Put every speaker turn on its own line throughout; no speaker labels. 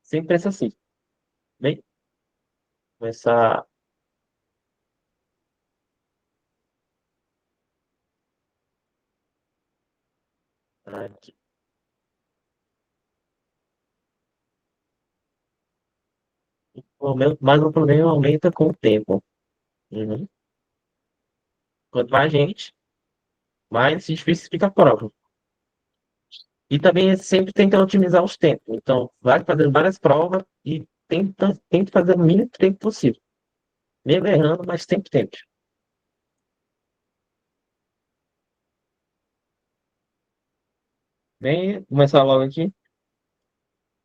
Sempre pensa assim. Bem, começar aqui. Mas o problema aumenta com o tempo. Uhum. Quanto mais gente, mais difícil fica a prova. E também sempre tenta otimizar os tempos. Então, vai fazendo várias provas e tenta fazer o mínimo tempo possível. Mesmo errando, mas sempre tenta. Bem, começar logo aqui.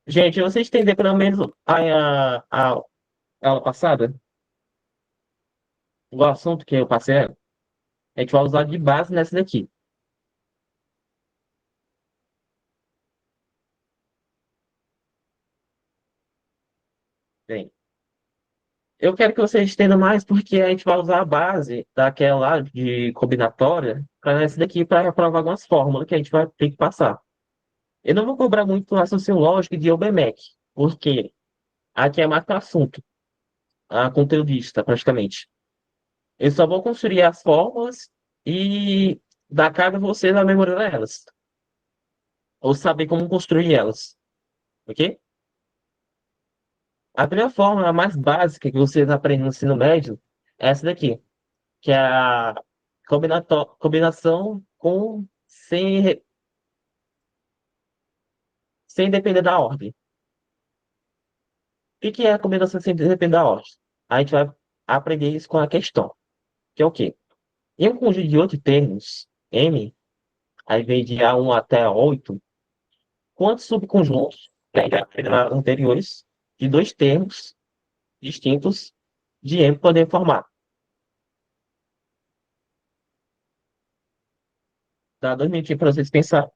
Gente, vocês entenderam pelo menos a aula passada? O assunto que eu passei, a gente vai usar de base nessa daqui. Bem, eu quero que vocês entendam mais porque a gente vai usar a base daquela lá de combinatória para essa daqui para provar algumas fórmulas que a gente vai ter que passar. Eu não vou cobrar muito raciocínio lógico de OBMEC, porque aqui é mais para assunto, a conteudista, praticamente. Eu só vou construir as fórmulas e dar carga a vocês a memorizar elas, ou saber como construir elas, ok? A primeira fórmula, a mais básica que vocês aprendem no ensino médio, é essa daqui, que é a combinação com sem depender da ordem. O que é a combinação sem depender da ordem? A gente vai aprender isso com a questão, que é o quê? Em um conjunto de oito termos, M, aí vem de A1 até A8, quantos subconjuntos tem anteriores de dois termos distintos de M podem formar? Dá 2 minutinhos para vocês pensar.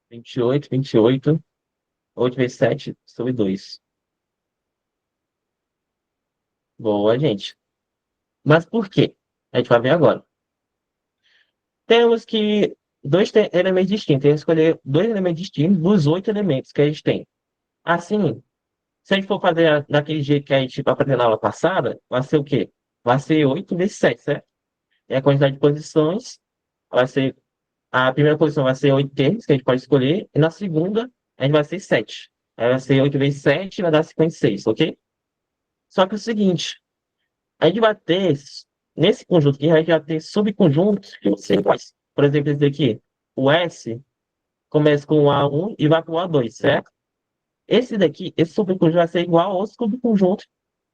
28, 28, 8 vezes 7 sobre 2. Boa, gente. Mas por quê? A gente vai ver agora. Temos que elementos distintos. Temos que escolher dois elementos distintos dos oito elementos que a gente tem. Assim, se a gente for fazer daquele jeito que a gente aprendeu na aula passada, vai ser o quê? Vai ser 8 vezes 7, certo? É a quantidade de posições. Vai ser, a primeira posição vai ser 8 termos, que a gente pode escolher. E na segunda, a gente vai ser 7. Aí vai ser 8 vezes 7, vai dar 56, ok? Só que é o seguinte, a gente vai ter, nesse conjunto aqui, a gente vai ter subconjuntos que você faz. Por exemplo, esse daqui, o S começa com o A1 e vai para o A2, certo? Esse daqui, esse subconjunto vai ser igual ao subconjunto,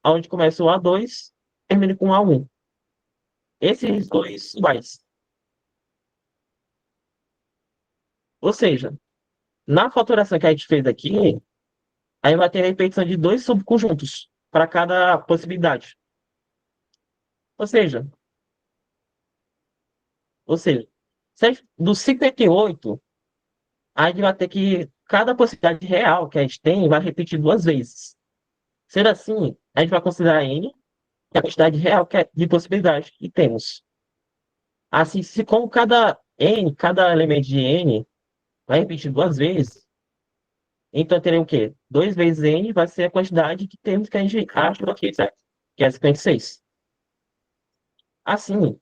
onde começa o A2 e termina com o A1. Esses dois iguais. Ou seja, na faturação que a gente fez aqui, aí vai ter a repetição de dois subconjuntos para cada possibilidade. Ou seja, ou seja, do 58, a gente vai ter que, cada possibilidade real que a gente tem, vai repetir duas vezes. Sendo assim, a gente vai considerar N, que é a quantidade real de possibilidade que temos. Assim, se como cada N, cada elemento de N vai repetir duas vezes, então teria o quê? 2 vezes N vai ser a quantidade que temos que a gente acha aqui, certo? Que é 56. Assim,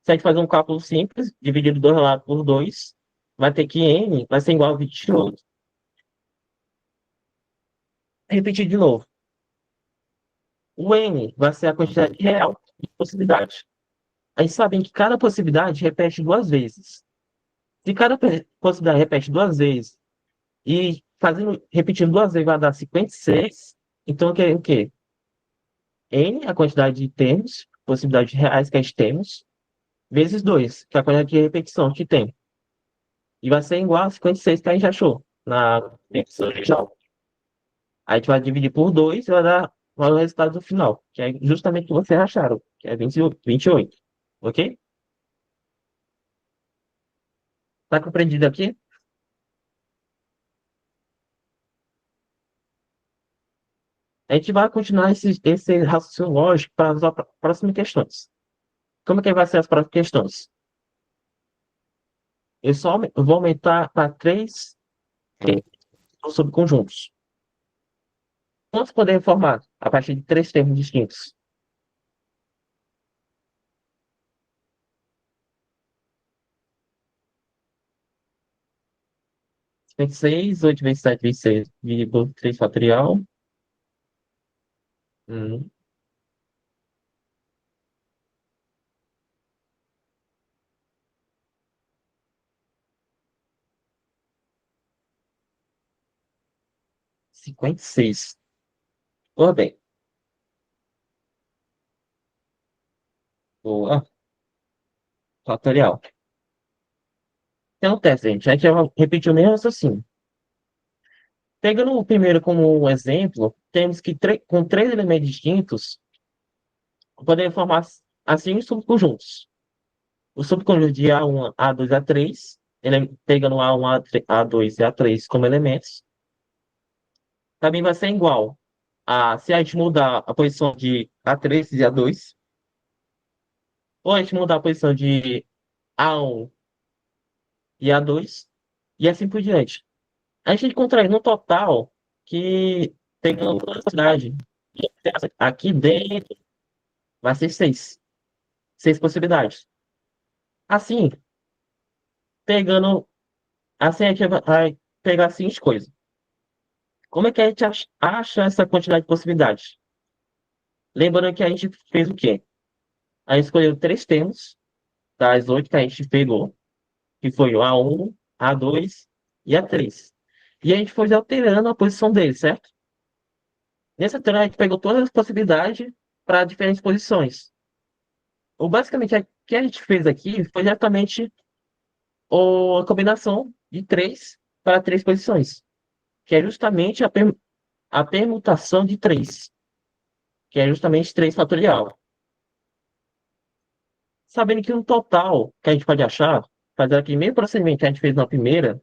se a gente fazer um cálculo simples, dividido 2 lados por 2, vai ter que N vai ser igual a 28. Repetir de novo. O N vai ser a quantidade real de possibilidades. Aí sabem que cada possibilidade repete duas vezes. Se cada possibilidade repete duas vezes e repetindo duas vezes vai dar 56, então o quê? N, a quantidade de termos, possibilidades reais que a gente temos, vezes 2, que é a quantidade de repetição que tem. E vai ser igual a 56 que a gente achou na repetição original. Aí a gente vai dividir por 2 e vai dar o resultado do final, que é justamente o que vocês acharam, que é 28. Ok? Tá compreendido aqui? A gente vai continuar esse raciocínio lógico para as próximas questões. Como é que vai ser as próximas questões? Eu vou aumentar para três subconjuntos. Quantos podemos formar a partir de três termos distintos? 56, 8 vezes 7 vezes 6, vírgula 3 fatorial. 56. Boa, bem. Boa. Fatorial. Então, teste, gente. A gente vai repetir o mesmo raciocínio. Pegando o primeiro como um exemplo, temos que com três elementos distintos, podemos formar assim os subconjuntos. O subconjunto de A1, A2, A3, pegando A1, A2 e A3 como elementos, também vai ser igual a se a gente mudar a posição de A3 e A2, ou a gente mudar a posição de A1 e A2, e assim por diante. A gente encontra aí no total que pegando toda a cidade, aqui dentro vai ser seis. Seis possibilidades. Assim, pegando, assim a gente vai pegar assim as coisas. Como é que a gente acha essa quantidade de possibilidades? Lembrando que a gente fez o quê? A gente escolheu três termos das oito que a gente pegou, que foi o A1, A2 e A3. E a gente foi alterando a posição deles, certo? Nessa altura a gente pegou todas as possibilidades para diferentes posições. Ou basicamente o que a gente fez aqui foi exatamente a combinação de três para três posições, que é justamente a permutação de três, que é justamente 3 fatorial. Sabendo que no total que a gente pode achar, fazer aquele mesmo procedimento que a gente fez na primeira,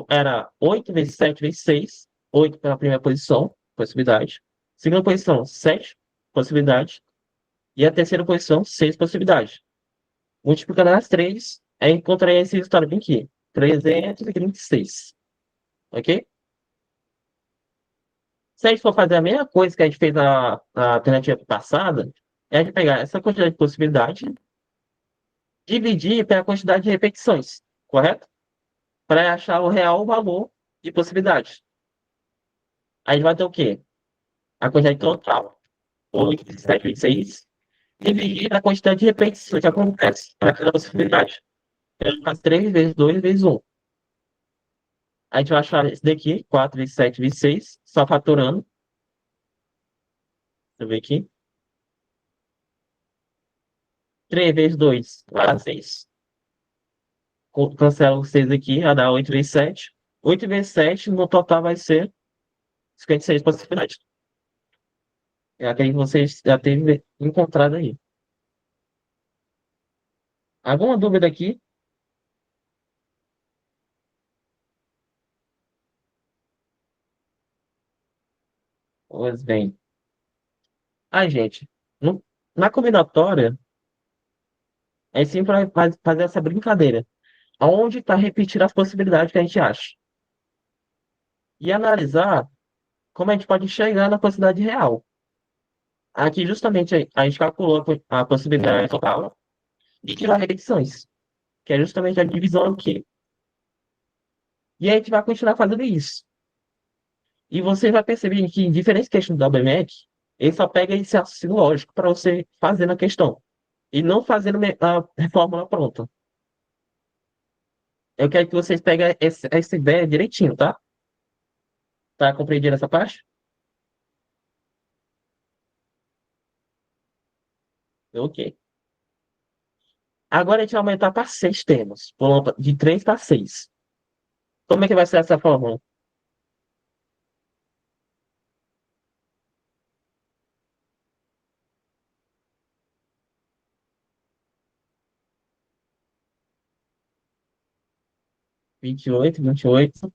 era 8 vezes 7 vezes 6, 8 pela primeira posição, possibilidade. Segunda posição, 7 possibilidades. E a terceira posição, 6 possibilidades. Multiplicando as três, aí encontrei esse resultado bem aqui, 336. Ok? Se a gente for fazer a mesma coisa que a gente fez na alternativa passada, é a gente pegar essa quantidade de possibilidades, dividir pela quantidade de repetições, correto? Para achar o real valor de possibilidades. Aí vai ter o quê? A quantidade total, 8, 7, 6, dividir a quantidade de repetições que acontece para cada possibilidade. Eu faço 3 vezes 2 vezes um. A gente vai achar esse daqui, 4 vezes 7 vezes 6, só fatorando. Deixa eu ver aqui. 3 vezes 2 vai dar 6. Cancela o 6 aqui, vai dar 8 vezes 7. 8 vezes 7, no total vai ser 56 possibilidades. É aquele que vocês já teve encontrado aí. Alguma dúvida aqui? Pois bem. Ai, gente, na combinatória, é sempre vai fazer essa brincadeira. Onde está repetir as possibilidades que a gente acha. E analisar como a gente pode chegar na possibilidade real. Aqui, justamente, a gente calculou a possibilidade total e tirar repetições, que é justamente a divisão aqui. E a gente vai continuar fazendo isso. E você vai perceber que em diferentes questões da BMEC, ele só pega esse raciocínio lógico para você fazer na questão. E não fazendo a fórmula pronta. Eu quero que vocês peguem essa ideia direitinho, tá? Tá compreendido essa parte? Ok. Agora a gente vai aumentar para seis termos. Pulando de três para seis. Como é que vai ser essa fórmula? 28, 28.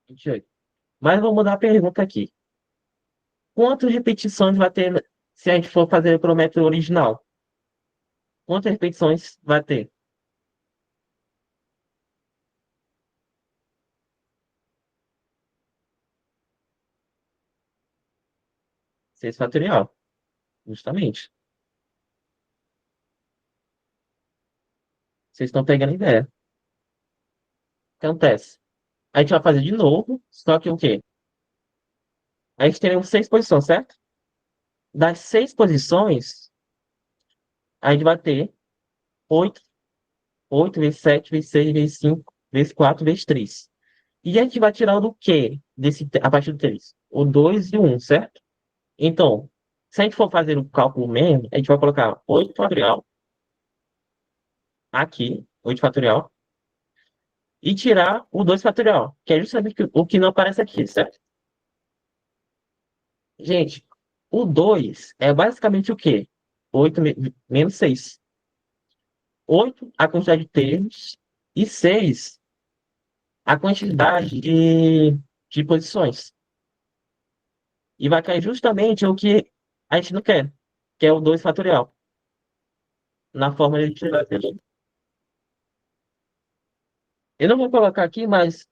28. Mas vou mudar a pergunta aqui. Quantas repetições vai ter se a gente for fazer pelo método original? Quantas repetições vai ter? 6 fatorial, justamente. Vocês estão pegando a ideia. O que acontece? A gente vai fazer de novo, só que o quê? A gente teremos 6 posições, certo? Das 6 posições, a gente vai ter 8, 8 vezes 7 vezes 6 vezes 5 vezes 4 vezes 3. E a gente vai tirar o do quê? A partir do 3? O 2 e o 1, certo? Então, se a gente for fazer o cálculo mesmo, a gente vai colocar 8 fatorial aqui, 8 fatorial, e tirar o 2 fatorial, que é justamente o que não aparece aqui, certo? Gente, o 2 é basicamente o quê? 8 menos 6. 8 a quantidade de termos e 6 a quantidade de posições. E vai cair justamente o que a gente não quer, que é o 2 fatorial, na forma de tirar. Eu não vou colocar aqui, mas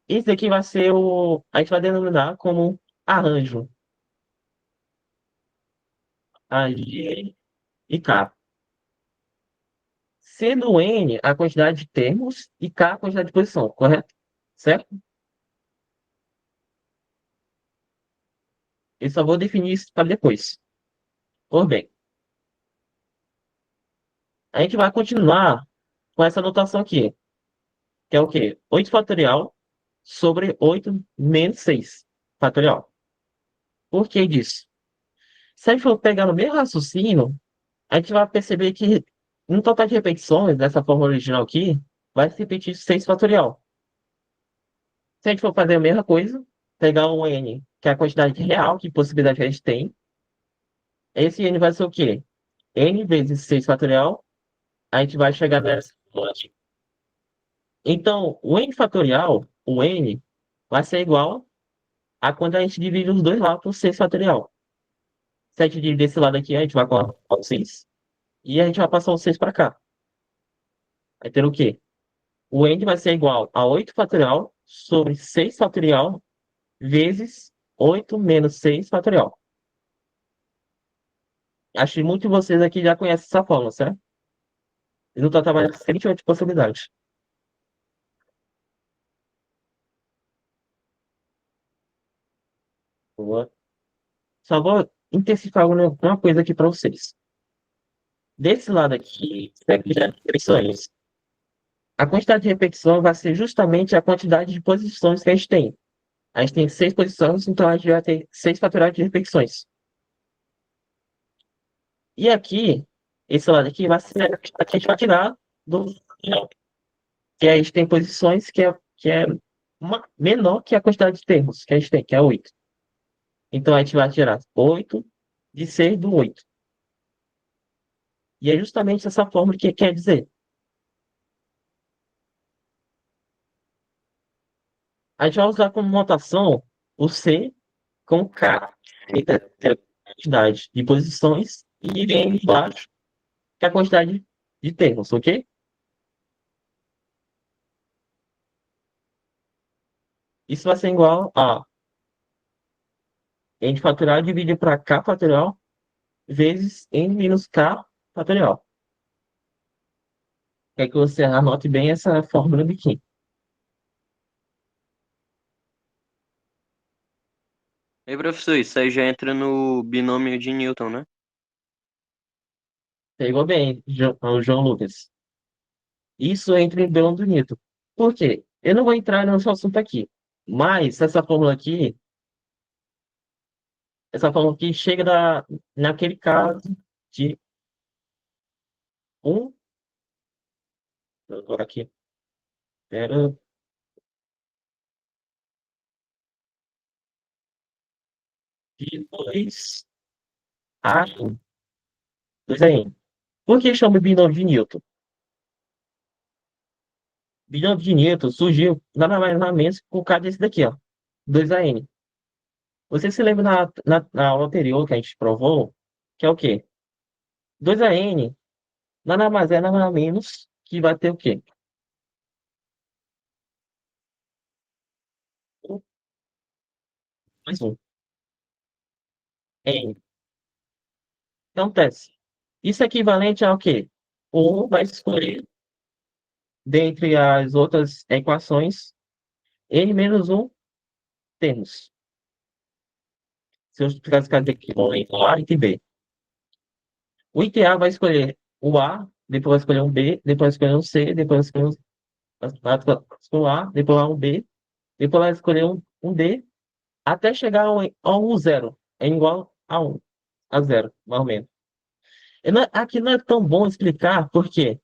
esse aqui vai ser o. A gente vai denominar como arranjo. A G e K. Sendo N a quantidade de termos e K a quantidade de posição, correto? Certo? Eu só vou definir isso para depois. Por bem, a gente vai continuar com essa notação aqui, que é o quê? 8 fatorial sobre 8 menos 6 fatorial. Por que disso? Se a gente for pegar no mesmo raciocínio, a gente vai perceber que no total de repetições dessa forma original aqui, vai se repetir 6 fatorial. Se a gente for fazer a mesma coisa, pegar um n, que é a quantidade real de possibilidade que a gente tem, esse n vai ser o quê? N vezes 6 fatorial, a gente vai chegar nessa. Então, o n fatorial, o n, vai ser igual a quando a gente divide os dois lados por 6 fatorial. Se a gente dividir desse lado aqui, a gente vai com o 6. E a gente vai passar o 6 para cá. Vai ter o quê? O n vai ser igual a 8 fatorial sobre 6 fatorial vezes 8 menos 6 fatorial. Acho que muitos de vocês aqui já conhecem essa fórmula, certo? E no total vai dar 108 possibilidades. Boa. Só vou intensificar uma coisa aqui para vocês. Desse lado aqui, repetições. A quantidade de repetição vai ser justamente a quantidade de posições que a gente tem. A gente tem 6 posições, então a gente vai ter 6 fatoriais de repetições. E aqui, esse lado aqui vai ser a que a gente vai tirar do final. Que a gente tem posições que é menor que a quantidade de termos que a gente tem, que é 8. Então a gente vai tirar 8 de 6 do 8. E é justamente essa fórmula que quer dizer. A gente vai usar como notação o C com K, que é a quantidade de posições, e N embaixo, que é a quantidade de termos, ok? Isso vai ser igual a N fatorial dividido para K fatorial vezes N menos K fatorial. Quer que você anote bem essa fórmula aqui.
Ei, professor, isso aí já entra no binômio de Newton, né?
Pegou bem, João Lucas. Isso entra em Belão do Nito. Por quê? Eu não vou entrar nesse assunto aqui. Mas essa fórmula aqui chega naquele caso de um. Agora aqui. Era de 2 a 2 a n. Por que chama de binômio de Newton? Bilhão de Newton surgiu nada mais nada menos por causa desse daqui, ó. 2AN. Você se lembra na aula anterior que a gente provou, que é o quê? 2AN nada mais é nada menos que vai ter o quê? Um mais um. N. Então, acontece. Isso é equivalente ao quê? O 1 vai escolher, dentre as outras equações, N menos um termos. Se eu classificar aqui, em A e B. O item A vai escolher o A, depois vai escolher um B, depois vai escolher um C, depois vai escolher um A, depois vai um B, depois vai escolher um D, até chegar a um zero. É igual a um, a zero, mais ou menos. Aqui não é tão bom explicar, porque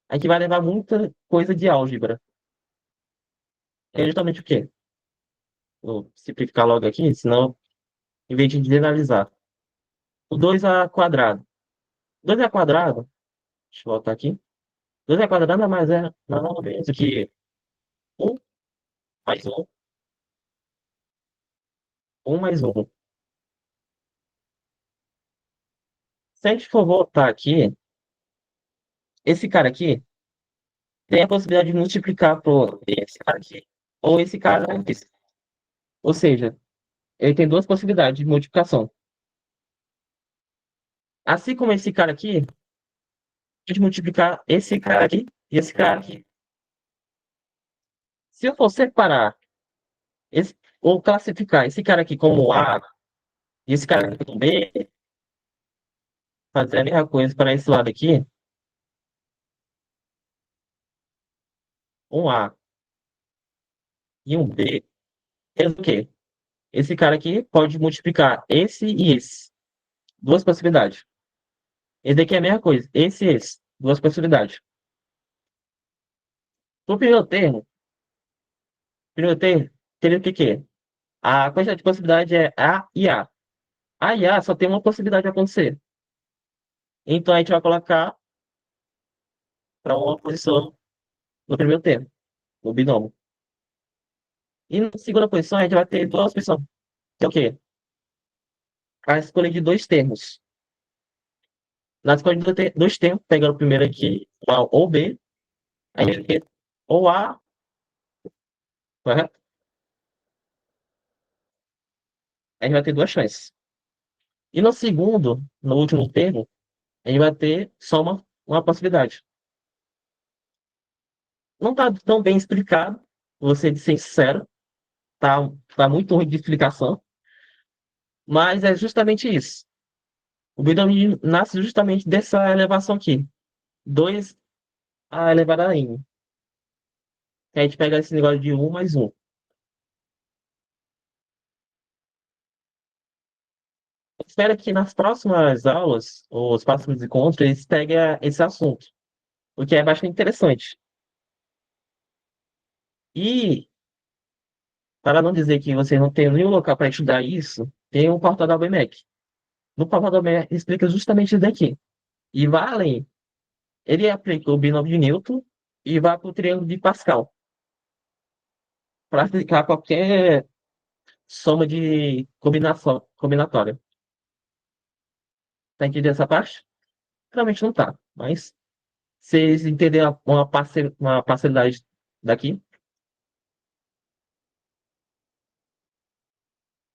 aqui vai levar muita coisa de álgebra. É justamente o quê? Vou simplificar logo aqui, senão, em vez de generalizar. O 2A quadrado. 2A quadrado, deixa eu voltar aqui. 2A quadrado nada mais é nada menos do que um mais um mais um. Se a gente for voltar aqui, esse cara aqui tem a possibilidade de multiplicar por esse cara aqui. Ou esse cara aqui. Ou seja, ele tem duas possibilidades de multiplicação. Assim como esse cara aqui, a gente multiplicar esse cara aqui e esse cara aqui. Se eu for separar ou classificar esse cara aqui como A e esse cara aqui como B, fazer a mesma coisa para esse lado aqui, um A e um B, é o quê? Esse cara aqui pode multiplicar esse e esse. Duas possibilidades. Esse daqui é a mesma coisa. Esse e esse. Duas possibilidades. No primeiro termo, teria o que que é? A quantidade de possibilidade é A e A. A e A só tem uma possibilidade de acontecer. Então a gente vai colocar para uma posição no primeiro termo, no binômio. E na segunda posição a gente vai ter duas posições. Que é o quê? A escolha de dois termos. Na escolha de dois termos, pegando o primeiro aqui, o A ou B, a gente vai ter ou A, correto? A gente vai ter duas chances. E no segundo, no último termo, a gente vai ter só uma possibilidade. Não está tão bem explicado, vou ser sincero, tá, tá muito ruim de explicação, mas é justamente isso. O binomio nasce justamente dessa elevação aqui, 2 a elevado a n. Que a gente pega esse negócio de um mais um. Espero que nas próximas aulas, ou os próximos encontros, eles peguem esse assunto, o que é bastante interessante. E, para não dizer que você não tem nenhum local para estudar isso, tem o portal da BMEC. No portal da BMEC explica justamente isso daqui. E vai além. Ele aplica o binômio de Newton e vai para o triângulo de Pascal, para aplicar qualquer soma de combinação, combinatória. Tá entendendo essa parte? Realmente não tá, mas vocês entenderam uma parcialidade daqui?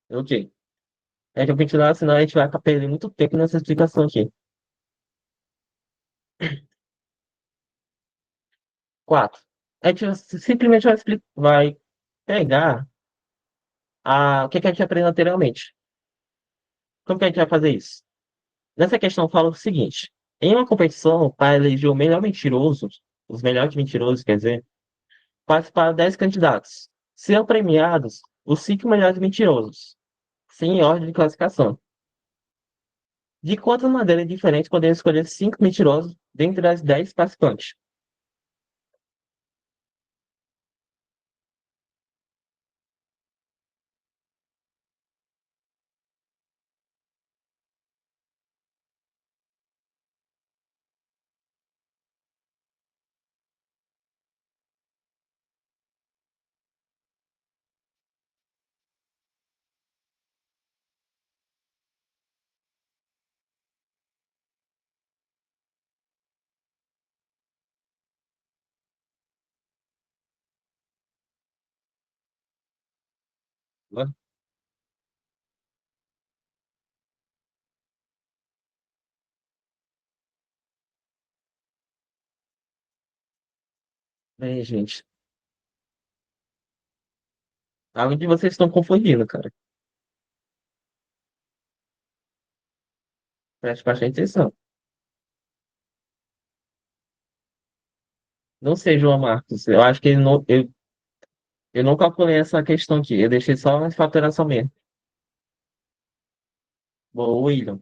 Ok. A gente vai continuar, senão a gente vai perder muito tempo nessa explicação aqui. 4. A gente simplesmente vai pegar o que a gente aprendeu anteriormente. Como que a gente vai fazer isso? Nessa questão fala o seguinte: em uma competição, para eleger o melhor mentiroso, os melhores mentirosos, quer dizer, participaram 10 candidatos. Serão premiados os 5 melhores mentirosos, sem ordem de classificação. De quantas maneiras diferentes podemos escolher 5 mentirosos dentre as 10 participantes? Bem, gente, aonde vocês estão confundindo, cara? Preste bastante atenção. Não sei, João Marcos. Eu acho que ele não, eu não calculei essa questão aqui. Eu deixei só a faturação mesmo. Boa, William.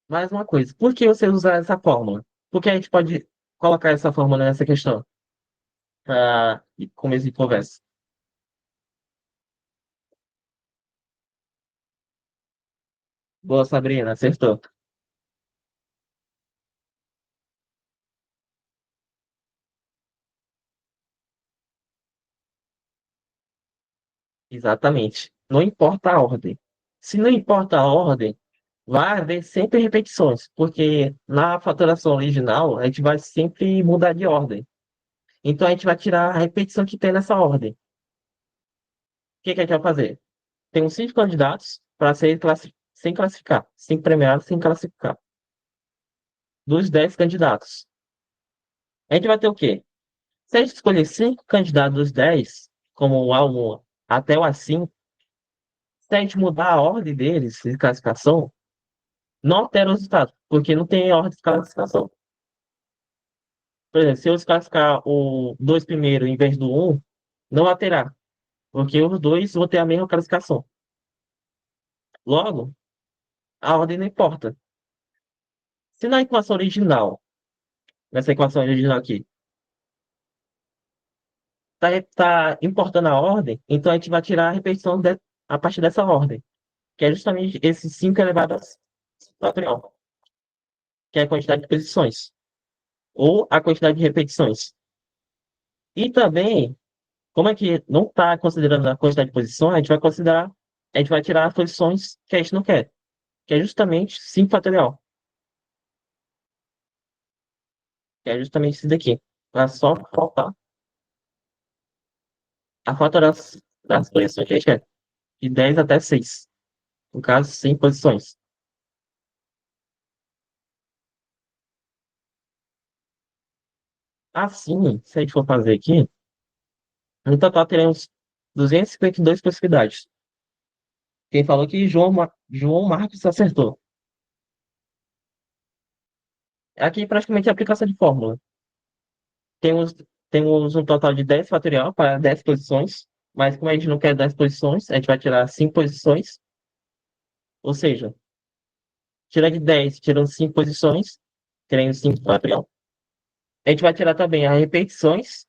Mais uma coisa. Por que você usar essa fórmula? Porque a gente pode colocar essa fórmula nessa questão para começo de conversa. Boa, Sabrina, acertou. Exatamente. Não importa a ordem. Se não importa a ordem, vai haver sempre repetições, porque na faturação original a gente vai sempre mudar de ordem. Então a gente vai tirar a repetição que tem nessa ordem. O que que a gente vai fazer? Tem uns 5 candidatos para ser sem classificar, 5 premiados sem classificar. Dos 10 candidatos. A gente vai ter o quê? Se a gente escolher 5 candidatos dos 10, como o A1 até o A5, se a gente mudar a ordem deles de classificação, não altera o resultado, porque não tem ordem de classificação. Por exemplo, se eu desclassificar o dois primeiro em vez do um, não alterar, porque os dois vão ter a mesma classificação. Logo, a ordem não importa. Se na equação original, nessa equação original aqui, tá importando a ordem, então a gente vai tirar a repetição a partir dessa ordem, que é justamente esses 5 elevado a fatorial, que é a quantidade de posições, ou a quantidade de repetições. E também, como é que não está considerando a quantidade de posições, a gente vai tirar as posições que a gente não quer, que é justamente 5 fatorial, que é justamente isso daqui. Vai só faltar a fatorial das posições que a gente quer, de 10 até 6, no caso, 100 posições. Assim, se a gente for fazer aqui, no total teremos 252 possibilidades. Quem falou que João Marcos acertou. Aqui praticamente é aplicação de fórmula. Temos, temos um total de 10 fatorial para 10 posições, mas como a gente não quer 10 posições, a gente vai tirar 5 posições, ou seja, tira de 10, tirando 5 posições, teremos 5 fatorial. A gente vai tirar também as repetições,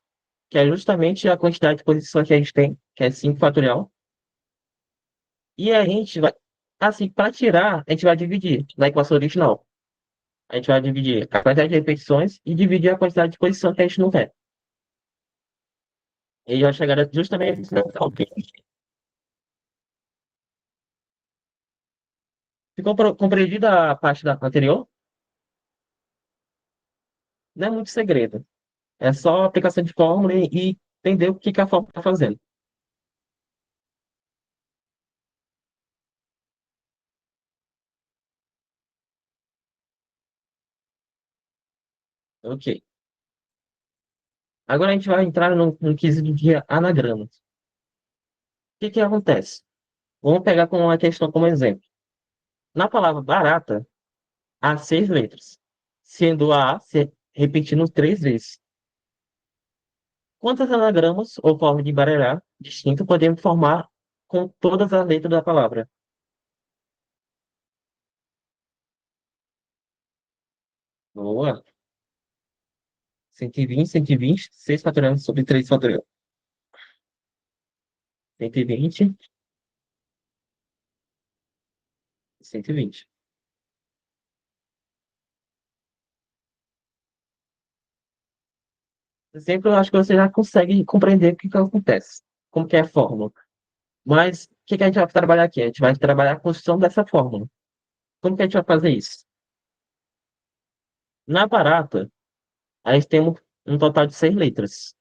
que é justamente a quantidade de posições que a gente tem, que é 5 fatorial. E a gente vai, assim, para tirar, a gente vai dividir na equação original. A gente vai dividir a quantidade de repetições e dividir a quantidade de posição que a gente não quer. E vai chegar justamente nesse resultado. Ficou compreendida a parte da anterior? Não é muito segredo. É só aplicação de fórmula e entender o que que a fórmula está fazendo. Ok. Agora a gente vai entrar num quesito de anagramas. O que que acontece? Vamos pegar com uma questão como exemplo. Na palavra barata, há 6 letras, sendo a A se repetindo 3 vezes. Quantos anagramas ou formas de embaralhar distinto podemos formar com todas as letras da palavra? Boa. 120, 120, 6 fatorial sobre 3 fatorial. 120, 120. Sempre eu acho que você já consegue compreender o que que acontece, como que é a fórmula. Mas o que que a gente vai trabalhar aqui? A gente vai trabalhar a construção dessa fórmula. Como que a gente vai fazer isso? Na barata, a gente tem um total de 6 letras.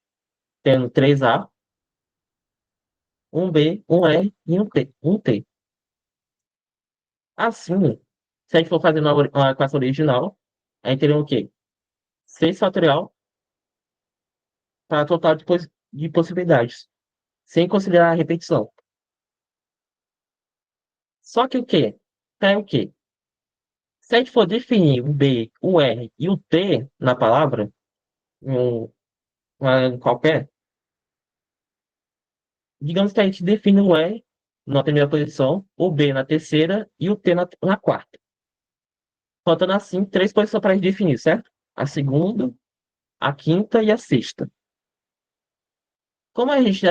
Tendo 3A, um B, um R e um T. Um T. Assim, se a gente for fazer uma equação original, a gente teria o quê? 6 fatorial para total de possibilidades, sem considerar a repetição. Só que o quê? É o quê? Se a gente for definir o B, o R e o T na palavra, um, qualquer, digamos que a gente define o R na primeira posição, o B na terceira e o T na quarta. Faltando assim 3 posições para a gente definir, certo? A segunda, a quinta e a sexta. Como a gente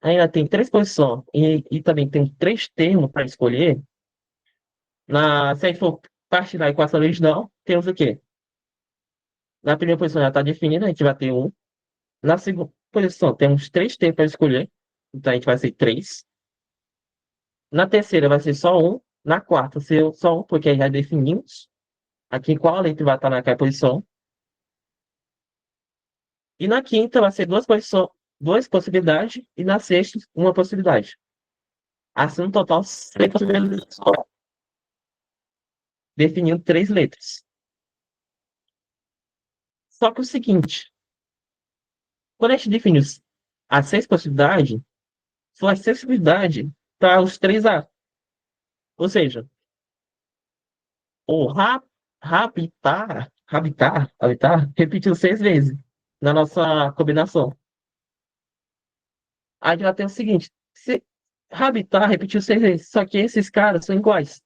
ainda tem 3 posições e também tem 3 termos para escolher, se a gente for partir da equação original, temos o quê? Na primeira posição já está definida, a gente vai ter um. Na segunda posição, temos 3 termos para escolher, então a gente vai ser 3. Na terceira vai ser só um. Na quarta, ser só um, porque já definimos aqui qual a letra vai estar naquela posição. E na quinta vai ser 2 possibilidades, e na sexta, uma possibilidade. Assim, no total, 6 possibilidades, definindo 3 letras. Só que o seguinte, quando a gente define as 6 possibilidades, são as 6 possibilidades para os 3A. Ou seja, o habitar, repetiu 6 vezes na nossa combinação. Aí já tem o seguinte, se habitar repetiu 6 vezes, só que esses caras são iguais.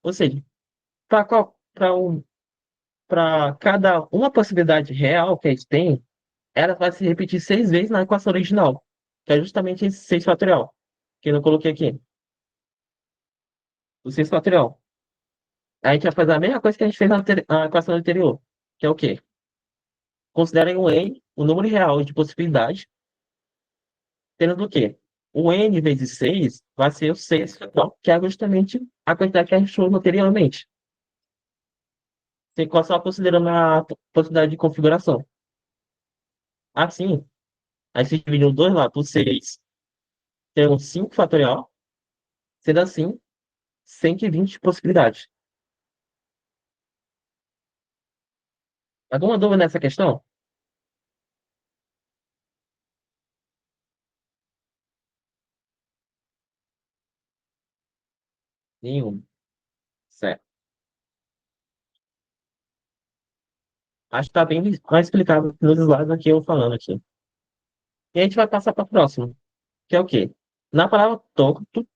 Ou seja, para cada uma possibilidade real que a gente tem, ela vai se repetir 6 vezes na equação original, que é justamente esse 6 fatorial, que eu não coloquei aqui. O 6 fatorial. A gente vai fazer a mesma coisa que a gente fez na equação anterior, que é o quê? Considerem o n, o número real de possibilidades, tendo do quê? O n vezes 6 vai ser o 6 fatorial, que é justamente a quantidade que a gente achou anteriormente. Só considerando a possibilidade de configuração. Assim, a gente dividiu 2 lá por 6, temos 5 fatorial, sendo assim, 120 possibilidades. Alguma dúvida nessa questão? Nenhum. Certo. Acho que está bem mais explicado nos slides aqui eu falando aqui. E a gente vai passar para o próximo, que é o quê? Na palavra torto,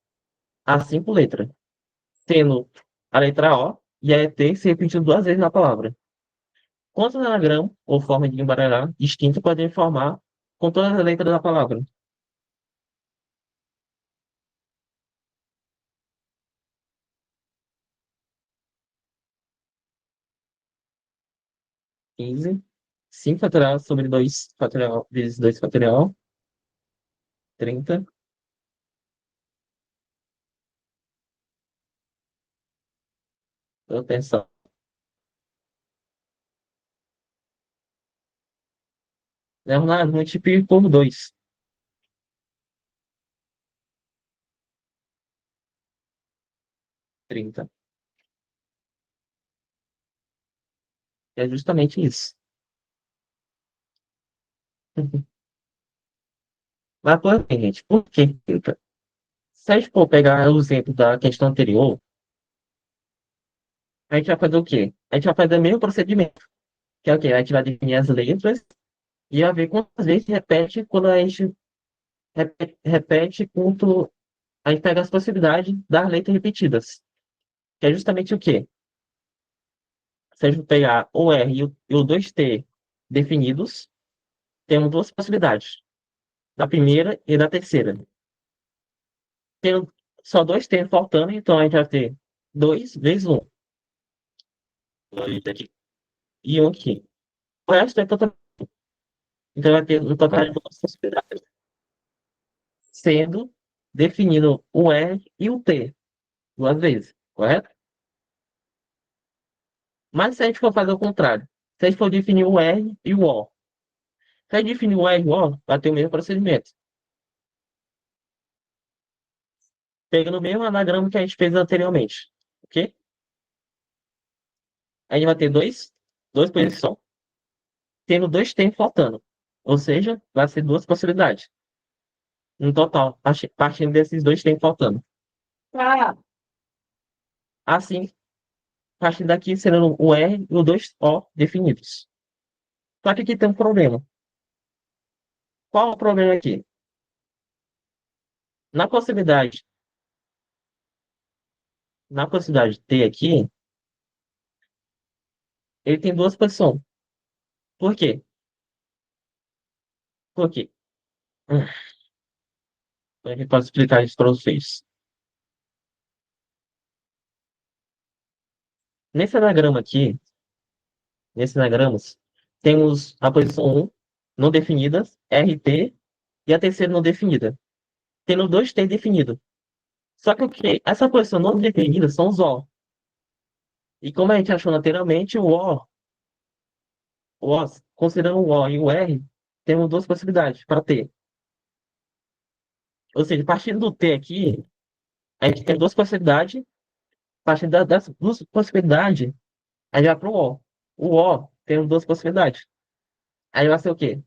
há 5 letras, sendo a letra O e a ET se repetindo 2 vezes na palavra. Quantos anagramas ou formas de embaralhar distintas podem formar com todas as letras da palavra? 15. 5 fatorial sobre 2 fatorial vezes 2 fatorial. 30. Atenção. Leonardo, multiplique por 2. 30. É justamente isso. Mas, por quê, gente? Por que 30? Se a gente for pegar o exemplo da questão anterior, a gente vai fazer o quê? A gente vai fazer o mesmo procedimento, que é o quê? A gente vai definir as letras e vai ver quantas vezes repete quando a gente repete quanto a gente pega as possibilidades das letras repetidas. Que é justamente o quê? Se a gente pegar o R e o 2T definidos, temos 2 possibilidades, da primeira e da terceira. Tendo só 2 T faltando, então a gente vai ter 2 vezes um. Dois aqui. E um aqui. O resto é total. Então vai ter um total de 2 possibilidades, sendo definido o R e o T 2 vezes, correto? Mas se a gente for fazer o contrário, se a gente for definir o R e o O, se a gente definir o R e o O, vai ter o mesmo procedimento. Pegando o mesmo anagrama que a gente fez anteriormente. Ok? A gente vai ter dois posições, tendo dois tempos faltando. Ou seja, vai ser duas possibilidades. No total, partindo desses dois tempos faltando. Ah, assim, partindo daqui, sendo o R e o dois O definidos. Só que aqui tem um problema. Qual é o problema aqui? Na possibilidade, na possibilidade de T aqui, ele tem duas posições. Por quê? Por quê? Hum, A gente pode explicar isso para vocês. Nesse anagrama aqui, nesses anagramas, temos a posição um não definida, RT, e a terceira não definida. Tendo dois T definido. Só que o que? Essa posição não definida são os O. E como a gente achou anteriormente, o O, considerando o O e o R, temos duas possibilidades para T. Ou seja, partindo do T aqui, a gente tem duas possibilidades. Partindo das duas possibilidades, aí vai para o O. O O tem duas possibilidades. Aí vai ser o quê?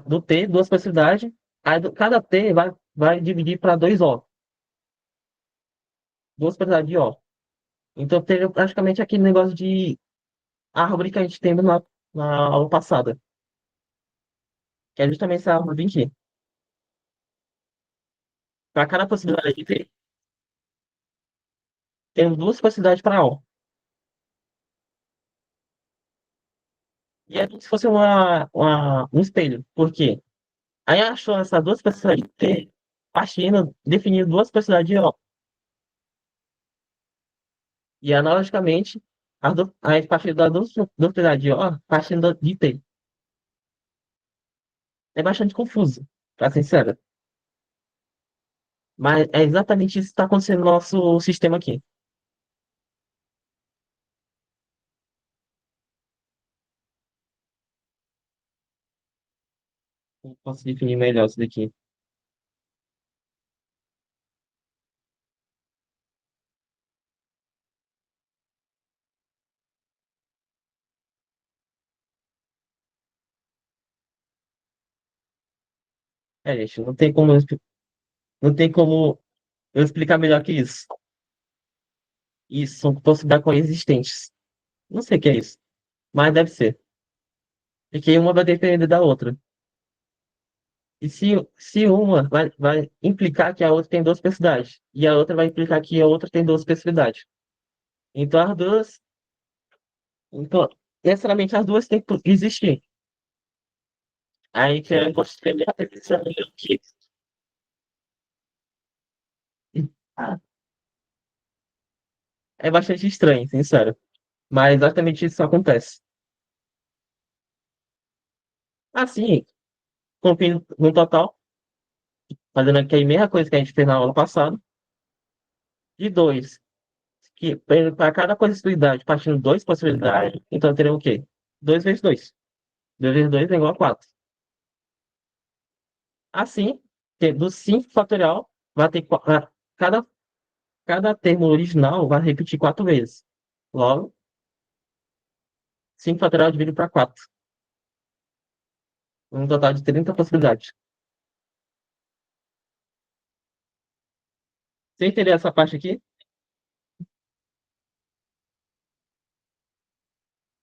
Do T, duas possibilidades. Aí cada T vai dividir para dois O. Duas possibilidades de O. Então teve praticamente aquele negócio de árvore que a gente tem na aula passada. Que é justamente essa árvore aqui. Para cada possibilidade de T, tem duas possibilidades para O. E é como se fosse um espelho. Por quê? Aí achou essas duas possibilidades de T, partindo, definindo duas possibilidades de O. E analogicamente, a partir da duplicidade de O, partindo de T. É bastante confuso, pra ser sincero. Mas é exatamente isso que está acontecendo no nosso sistema aqui. Como posso definir melhor isso daqui? É, gente, não tem como eu explicar melhor que isso. Isso são possibilidades coexistentes. Não sei o que é isso, mas deve ser. Porque uma vai depender da outra. E se uma vai implicar que a outra tem duas especificidades, e a outra vai implicar que a outra tem duas especificidades. Então, as duas. Então, necessariamente as duas têm que existir. Aí que eu gostei da definição que ah, é bastante estranho, sincero. Mas exatamente isso acontece. Assim, concluindo no total, fazendo aqui a mesma coisa que a gente fez na aula passada, de dois, que para cada possibilidade, partindo de duas possibilidades, então teria o quê? 2 vezes 2. 2 vezes 2 é igual a 4. Assim, do 5 fatorial, vai ter cada, cada termo original vai repetir 4 vezes. Logo, 5 fatorial dividido para 4. Um total de 30 possibilidades. Você entender essa parte aqui?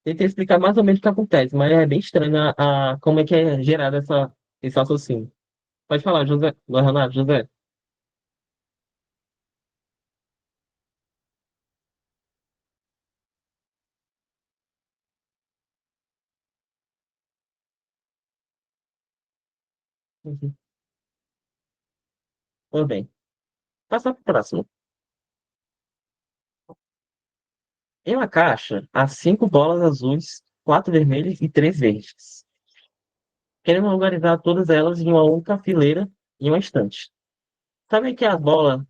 Tentei explicar mais ou menos o que acontece, mas é bem estranho como é que é gerado esse raciocínio. Pode falar, José. Leonardo, José. Uhum. Tudo bem. Passar para o próximo. Em uma caixa, há 5 bolas azuis, 4 vermelhas e 3 verdes. Queremos organizar todas elas em uma única fileira em uma estante. Sabe que as bolas,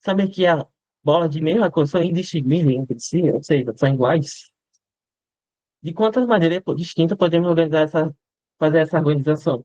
sabe que bolas de mesma cor são indistinguíveis entre si, ou seja, são iguais. De quantas maneiras distintas podemos organizar fazer essa organização?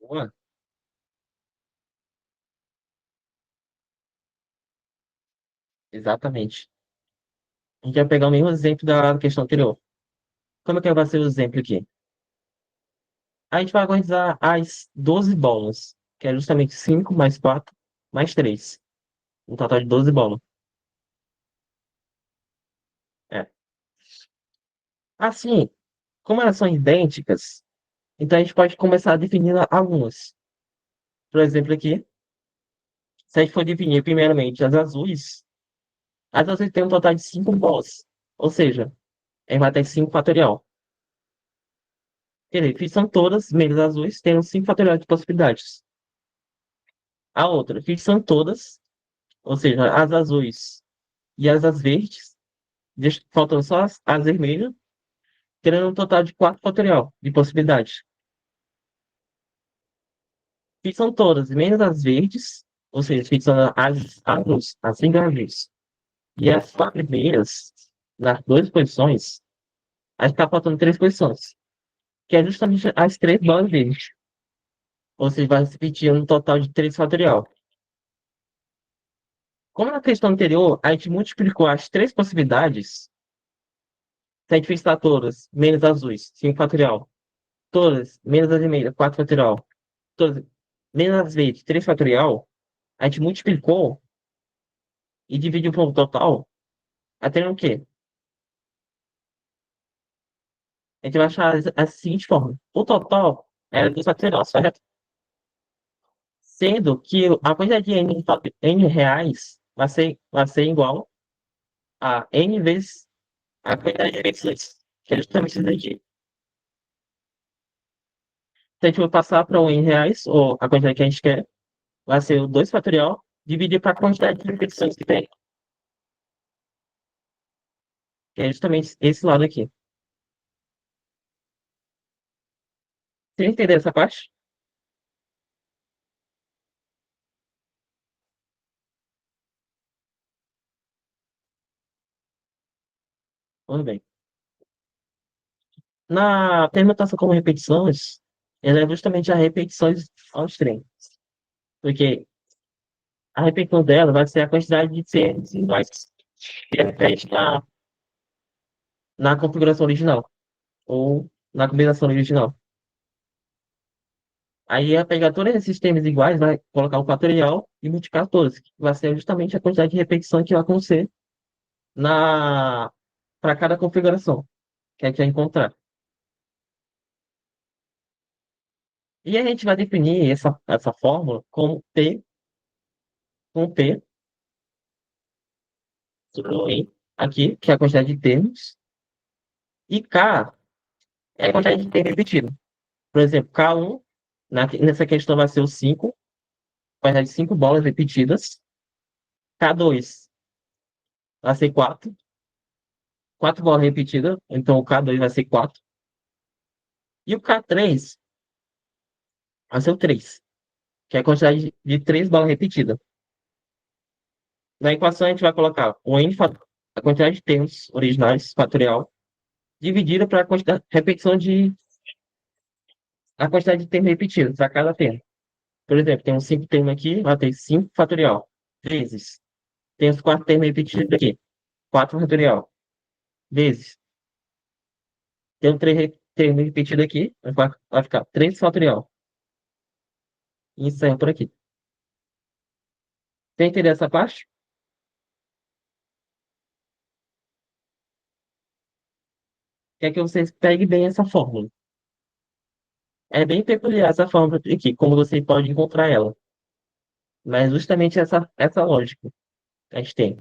Boa, exatamente. A gente vai pegar o mesmo exemplo da questão anterior. Como é que vai ser o exemplo aqui? A gente vai organizar as 12 bolas, que é justamente 5 mais 4 mais 3. Um total de 12 bolas. É. Assim, como elas são idênticas, então a gente pode começar a definir algumas. Por exemplo, aqui, se a gente for definir primeiramente as azuis têm um total de 5 bolas. Ou seja, a gente vai ter 5 fatorial. Quer dizer, que são todas, menos azuis, tendo 5 fatorial de possibilidades. A outra, que são todas, ou seja, as azuis e as verdes, faltam só as vermelhas, tendo um total de 4 fatorial de possibilidades. Que são todas, menos as verdes, ou seja, que são as azuis, as 5 azuis. E as 4 primeiras, nas duas posições, a gente está faltando 3 posições, que é justamente as 3 bolas verdes. Ou seja, vai se repetir um total de 3 fatorial. Como na questão anterior, a gente multiplicou as 3 possibilidades, se a gente fez todas, menos azuis, 5 fatorial. Todas, menos as vermelhas, 4 fatorial. Todas, menos as verdes, 3 fatorial. A gente multiplicou e dividiu pelo total, até o quê? A gente vai achar a seguinte forma. O total era 2 fatorial, certo? Sendo que a quantidade de N reais vai ser igual a N vezes a quantidade de vezes, que é justamente isso daqui. Se a gente for passar para o N reais, ou a quantidade que a gente quer, vai ser o 2 fatorial dividido para a quantidade de repetições que tem, que é justamente esse lado aqui. Você entendeu essa parte? Tudo bem. Na permutação como repetições, ela é justamente a repetições ao extremo. Porque a repetição dela vai ser a quantidade de seres iguais que repete na configuração original, ou na combinação original. Aí ia pegar todos esses sistemas iguais, vai colocar o fatorial e multiplicar todos, que vai ser justamente a quantidade de repetição que vai acontecer na para cada configuração que a gente vai encontrar. E a gente vai definir essa fórmula como P com P sobre N, aqui, que é a quantidade de termos, e K é a quantidade de termos repetido. Por exemplo, K1, nessa questão vai ser o 5, quantidade de 5 bolas repetidas. K2 vai ser 4, 4 bolas repetidas, então o K2 vai ser 4. E o K3 vai ser o 3, que é a quantidade de 3 bolas repetidas. Na equação a gente vai colocar a quantidade de termos originais, fatorial, dividida para a quantidade, repetição a quantidade de termos repetidos a cada termo. Por exemplo, tem uns 5 termos aqui, vai ter 5 fatorial, vezes. Tem os 4 termos repetidos aqui, 4 fatorial, vezes. Tem um 3 termos repetido aqui, vai ficar 3 fatorial. E encerra por aqui. Você entendeu essa parte? Quer que vocês peguem bem essa fórmula. É bem peculiar essa fórmula aqui, como você pode encontrar ela. Mas justamente essa lógica que a gente tem.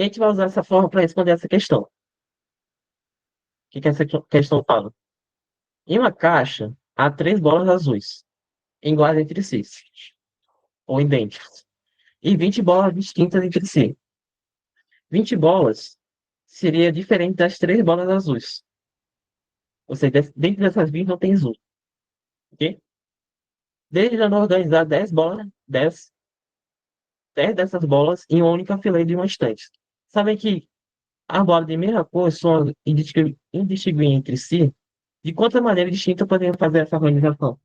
E a gente vai usar essa forma para responder essa questão. O que essa questão fala? Em uma caixa, há três bolas azuis, iguais entre si, ou idênticas, e 20 bolas distintas entre si. 20 bolas seria diferente das três bolas azuis. Ou seja, dentro dessas 20 não tem azul, ok? Desde já não organizar 10 bolas, 10 dessas bolas em uma única fileira de uma estante. Sabem que as bolas de mesma cor são indistinguíveis entre si? De quanta maneira distinta podemos fazer essa organização?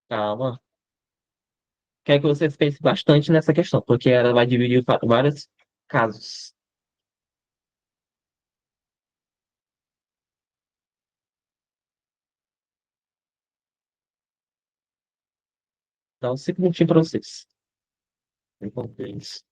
Calma. Quero que vocês pensem bastante nessa questão, porque ela vai dividir em vários casos. Então, 5 minutinhos para vocês. Enquanto isso.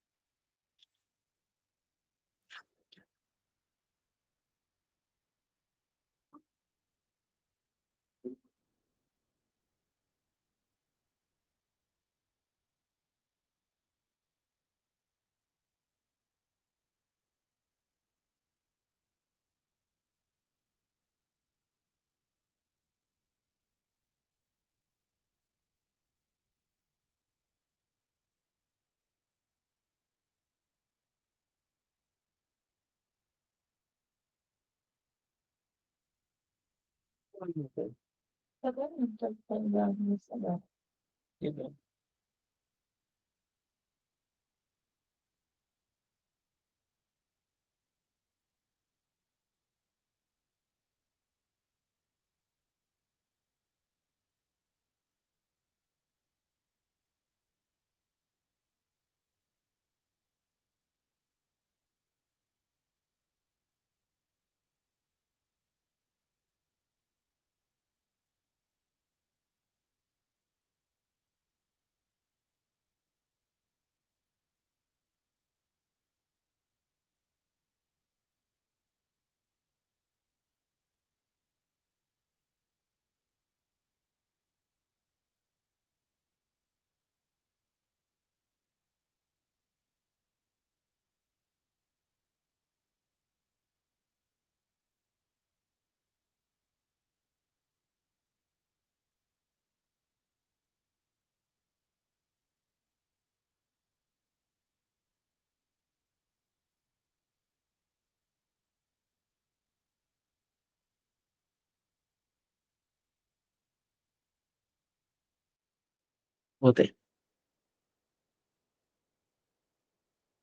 Voltei.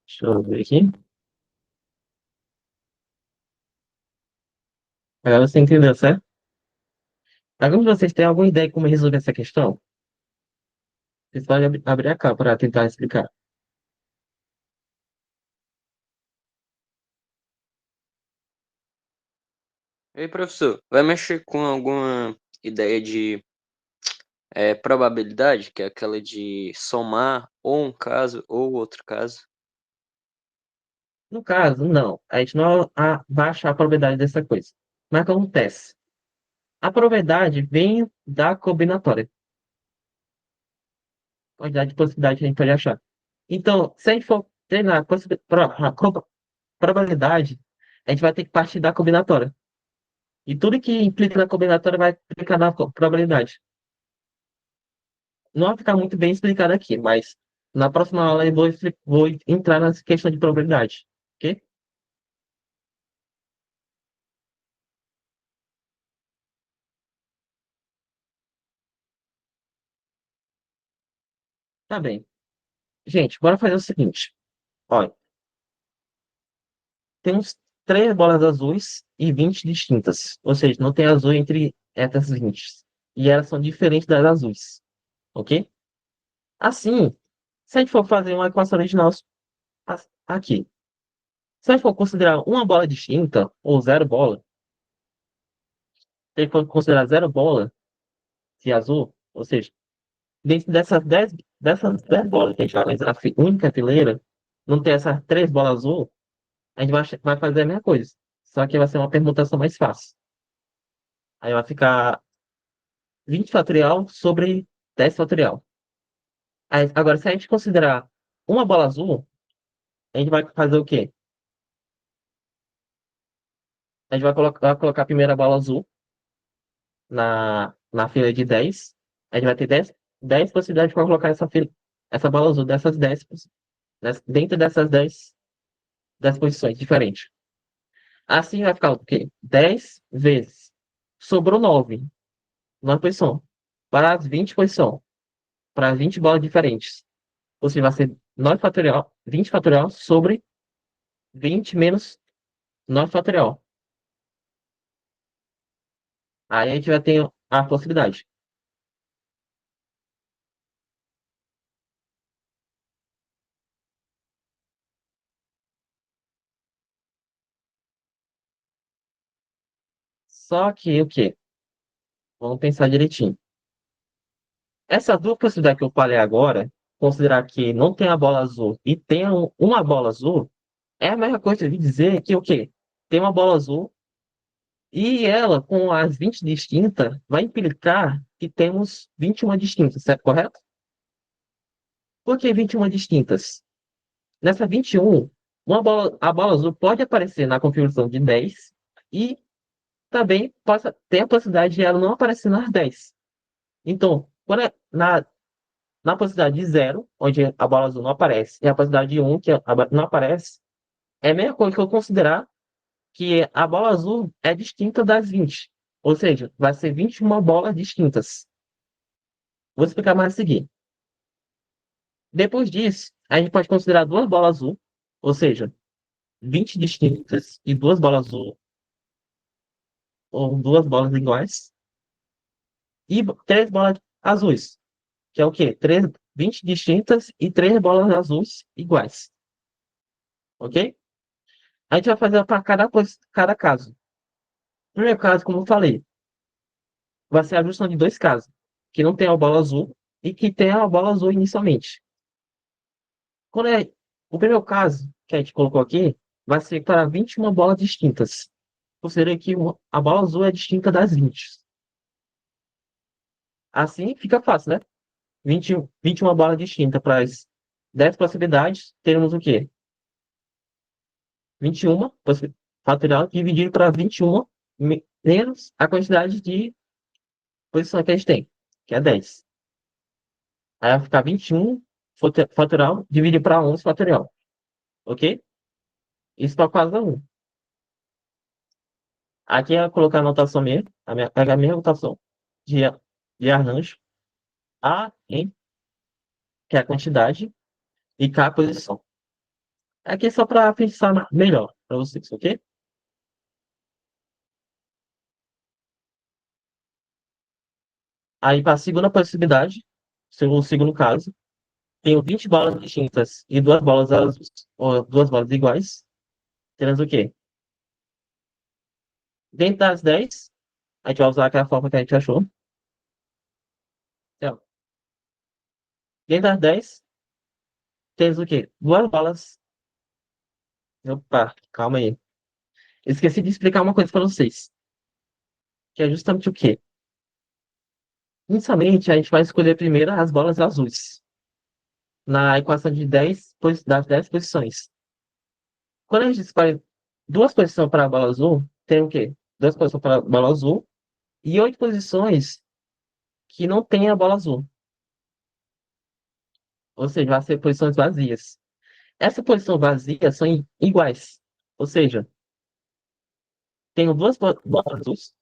Deixa eu ver aqui. Agora você entendeu, certo? Alguns de vocês têm alguma ideia de como resolver essa questão? Vocês podem abrir a capa para tentar explicar.
Ei, professor, vai mexer com alguma ideia de probabilidade, que é aquela de somar ou um caso ou outro caso?
No caso, não. A gente não vai achar a probabilidade dessa coisa. Mas o que acontece? A probabilidade vem da combinatória. Quantidade de possibilidade que a gente pode achar. Então, se a gente for treinar a probabilidade, a gente vai ter que partir da combinatória. E tudo que implica na combinatória vai implicar na probabilidade. Não vai ficar muito bem explicado aqui, mas na próxima aula eu vou entrar nessa questão de probabilidade. Ok? Tá bem. Gente, bora fazer o seguinte. Olha, temos três bolas azuis e 20 distintas. Ou seja, não tem azul entre essas 20. E elas são diferentes das azuis. Ok? Assim, se a gente for fazer uma equação original aqui, se a gente for considerar uma bola distinta, ou zero bola, se a gente for considerar zero bola de azul, ou seja, dentro dessas 10 bolas que a gente vai analisar única fileira, não tem essas três bolas azul, a gente vai fazer a mesma coisa. Só que vai ser uma permutação mais fácil. Aí vai ficar 20 fatorial sobre 10 fatorial. Agora, se a gente considerar uma bola azul, a gente vai fazer o quê? A gente vai colocar a primeira bola azul na fila de 10. A gente vai ter 10 possibilidades para colocar essa bola azul dentro dessas 10 posições diferentes. Assim vai ficar o quê? 10 vezes. Sobrou 9 posição. Para as 20 posições. Para as 20 bolas diferentes. Ou seja, vai ser 9 fatorial, 20 fatorial sobre 20 menos 9 fatorial. Aí a gente vai ter a possibilidade. Só que o quê? Vamos pensar direitinho. Essa dupla possibilidade que eu falei agora, considerar que não tem a bola azul e tem uma bola azul, é a mesma coisa de dizer que o quê? Tem uma bola azul e ela, com as 20 distintas, vai implicar que temos 21 distintas, certo? Correto? Por que 21 distintas? Nessa 21, a bola azul pode aparecer na configuração de 10 e também tem a possibilidade de ela não aparecer nas 10. Então, quando é na possibilidade de 0, onde a bola azul não aparece, e a possibilidade de 1, que não aparece, é a mesma coisa que eu considerar que a bola azul é distinta das 20. Ou seja, vai ser 21 bolas distintas. Vou explicar mais a seguir. Depois disso, a gente pode considerar duas bolas azul, ou seja, 20 distintas e duas bolas azul, ou duas bolas iguais, e três bolas azuis, que é o quê? 20 distintas e três bolas azuis iguais. Ok? A gente vai fazer para cada caso. No primeiro caso, como eu falei, vai ser a junção de dois casos, que não tem a bola azul e que tem a bola azul inicialmente. Quando é o primeiro caso que a gente colocou aqui, vai ser para 21 bolas distintas. Considerando que a bola azul é distinta das 20. Assim fica fácil, né? 21 bolas distintas para as 10 possibilidades, teremos o quê? 21 fatorial dividido para 21 menos a quantidade de posições que a gente tem, que é 10. Aí vai ficar 21 fatorial dividido para 11 fatorial. Ok? Isso para cada um. Aqui é colocar a anotação mesmo, pegar a minha anotação de, de arranjo. A, em, que é a quantidade, e K, a posição. Aqui é só para pensar melhor para vocês, ok? Aí, para a segunda possibilidade, o segundo caso, tenho 20 bolas distintas e duas bolas azuis, ou duas bolas iguais. Teremos o quê? Dentro das 10, a gente vai usar aquela forma que a gente achou. Então, dentro das 10, temos o quê? Duas bolas. Opa, calma aí. Esqueci de explicar uma coisa para vocês, que é justamente o quê? Inicialmente, a gente vai escolher primeiro as bolas azuis, na equação de 10, das 10 posições. Quando a gente escolhe duas posições para a bola azul, tem o quê? Duas posições para a bola azul e 8 posições que não tem a bola azul. Ou seja, vai ser posições vazias. Essas posições vazias são iguais. Ou seja, tenho duas bolas azuis,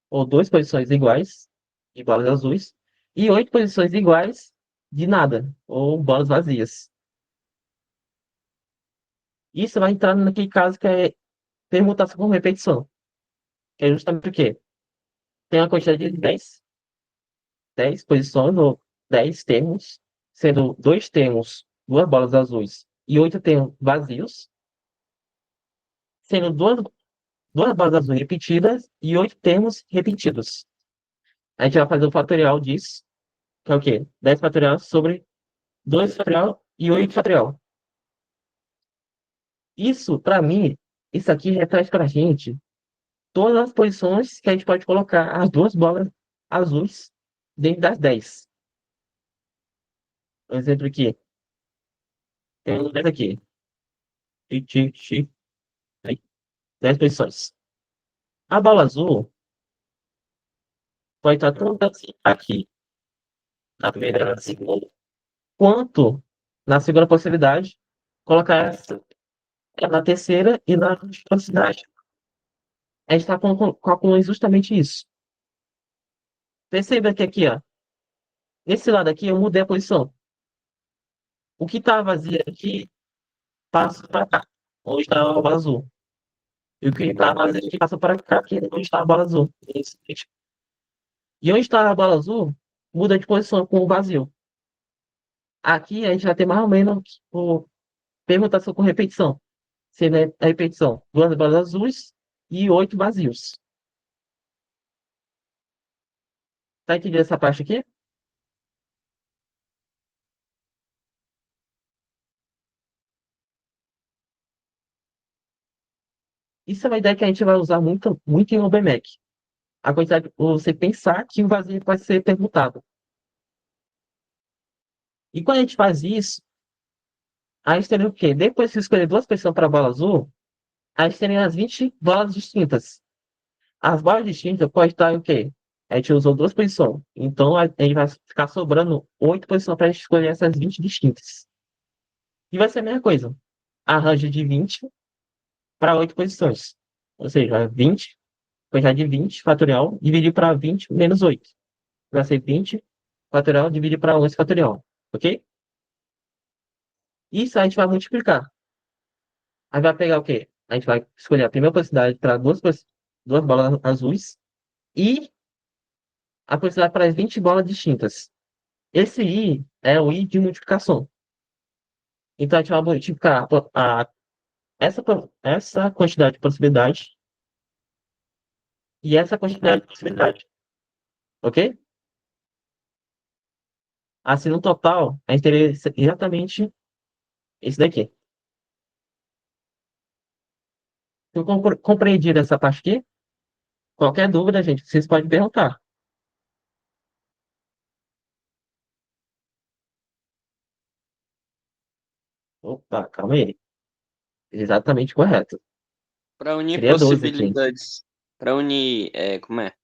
ou duas posições iguais, de bolas azuis, e 8 posições iguais de nada, ou bolas vazias. Isso vai entrar naquele caso que é permutação com repetição, que é justamente o quê? Tem uma quantidade de 10 posições, ou 10 termos, sendo dois termos, duas bolas azuis, e 8 termos vazios, sendo duas bolas azuis repetidas e 8 termos repetidos. A gente vai fazer o fatorial disso, que é o quê? 10 fatorial sobre 2 fatorial e 8 fatorial. Isso, para mim, isso aqui reflete para a gente todas as posições que a gente pode colocar as duas bolas azuis dentro das 10. Um exemplo aqui. Tem um 10 aqui. Tic, tic, aí, 10 posições. A bola azul pode estar tanto assim aqui, na primeira e na segunda, quanto na segunda possibilidade, colocar essa na terceira e na última possibilidade. A gente está calculando justamente isso. Perceba que aqui, ó, nesse lado aqui, eu mudei a posição. O que está vazio aqui passa para cá, onde está a bola azul. E o que está vazio aqui passa para cá, que é onde está a bola azul. E onde está a bola azul, muda de posição com o vazio. Aqui a gente vai ter mais ou menos tipo, permutação com repetição. Sendo a repetição, duas bolas azuis e oito vazios. Tá entendendo essa parte aqui? Isso é uma ideia que a gente vai usar muito, muito em OBMEC. A quantidade, você pensar que o vazio vai ser permutado. E quando a gente faz isso, a gente teria o quê? Depois de escolher duas pessoas para a bola azul, a gente teria as 20 bolas distintas. As bolas distintas pode estar o quê? A gente usou duas posições. Então a gente vai ficar sobrando oito posições para a gente escolher essas 20 distintas. E vai ser a mesma coisa. Arranjo de 20 para oito posições. Ou seja, 20, quantidade de 20 fatorial, dividir para 20 menos 8. Vai ser 20 fatorial, dividir para 11 fatorial. Ok? Isso a gente vai multiplicar. Aí vai pegar o quê? A gente vai escolher a primeira possibilidade para duas bolas azuis e a possibilidade para as 20 bolas distintas. Esse i é o i de multiplicação. Então a gente vai multiplicar essa quantidade de possibilidade e essa quantidade de possibilidade. Ok? Assim, no total, a gente teria exatamente esse daqui. Eu compreendi essa parte aqui? Qualquer dúvida, gente, vocês podem perguntar. Opa, calma aí. Exatamente correto.
Para unir
Seria 12 aqui.
possibilidades, para unir, como é?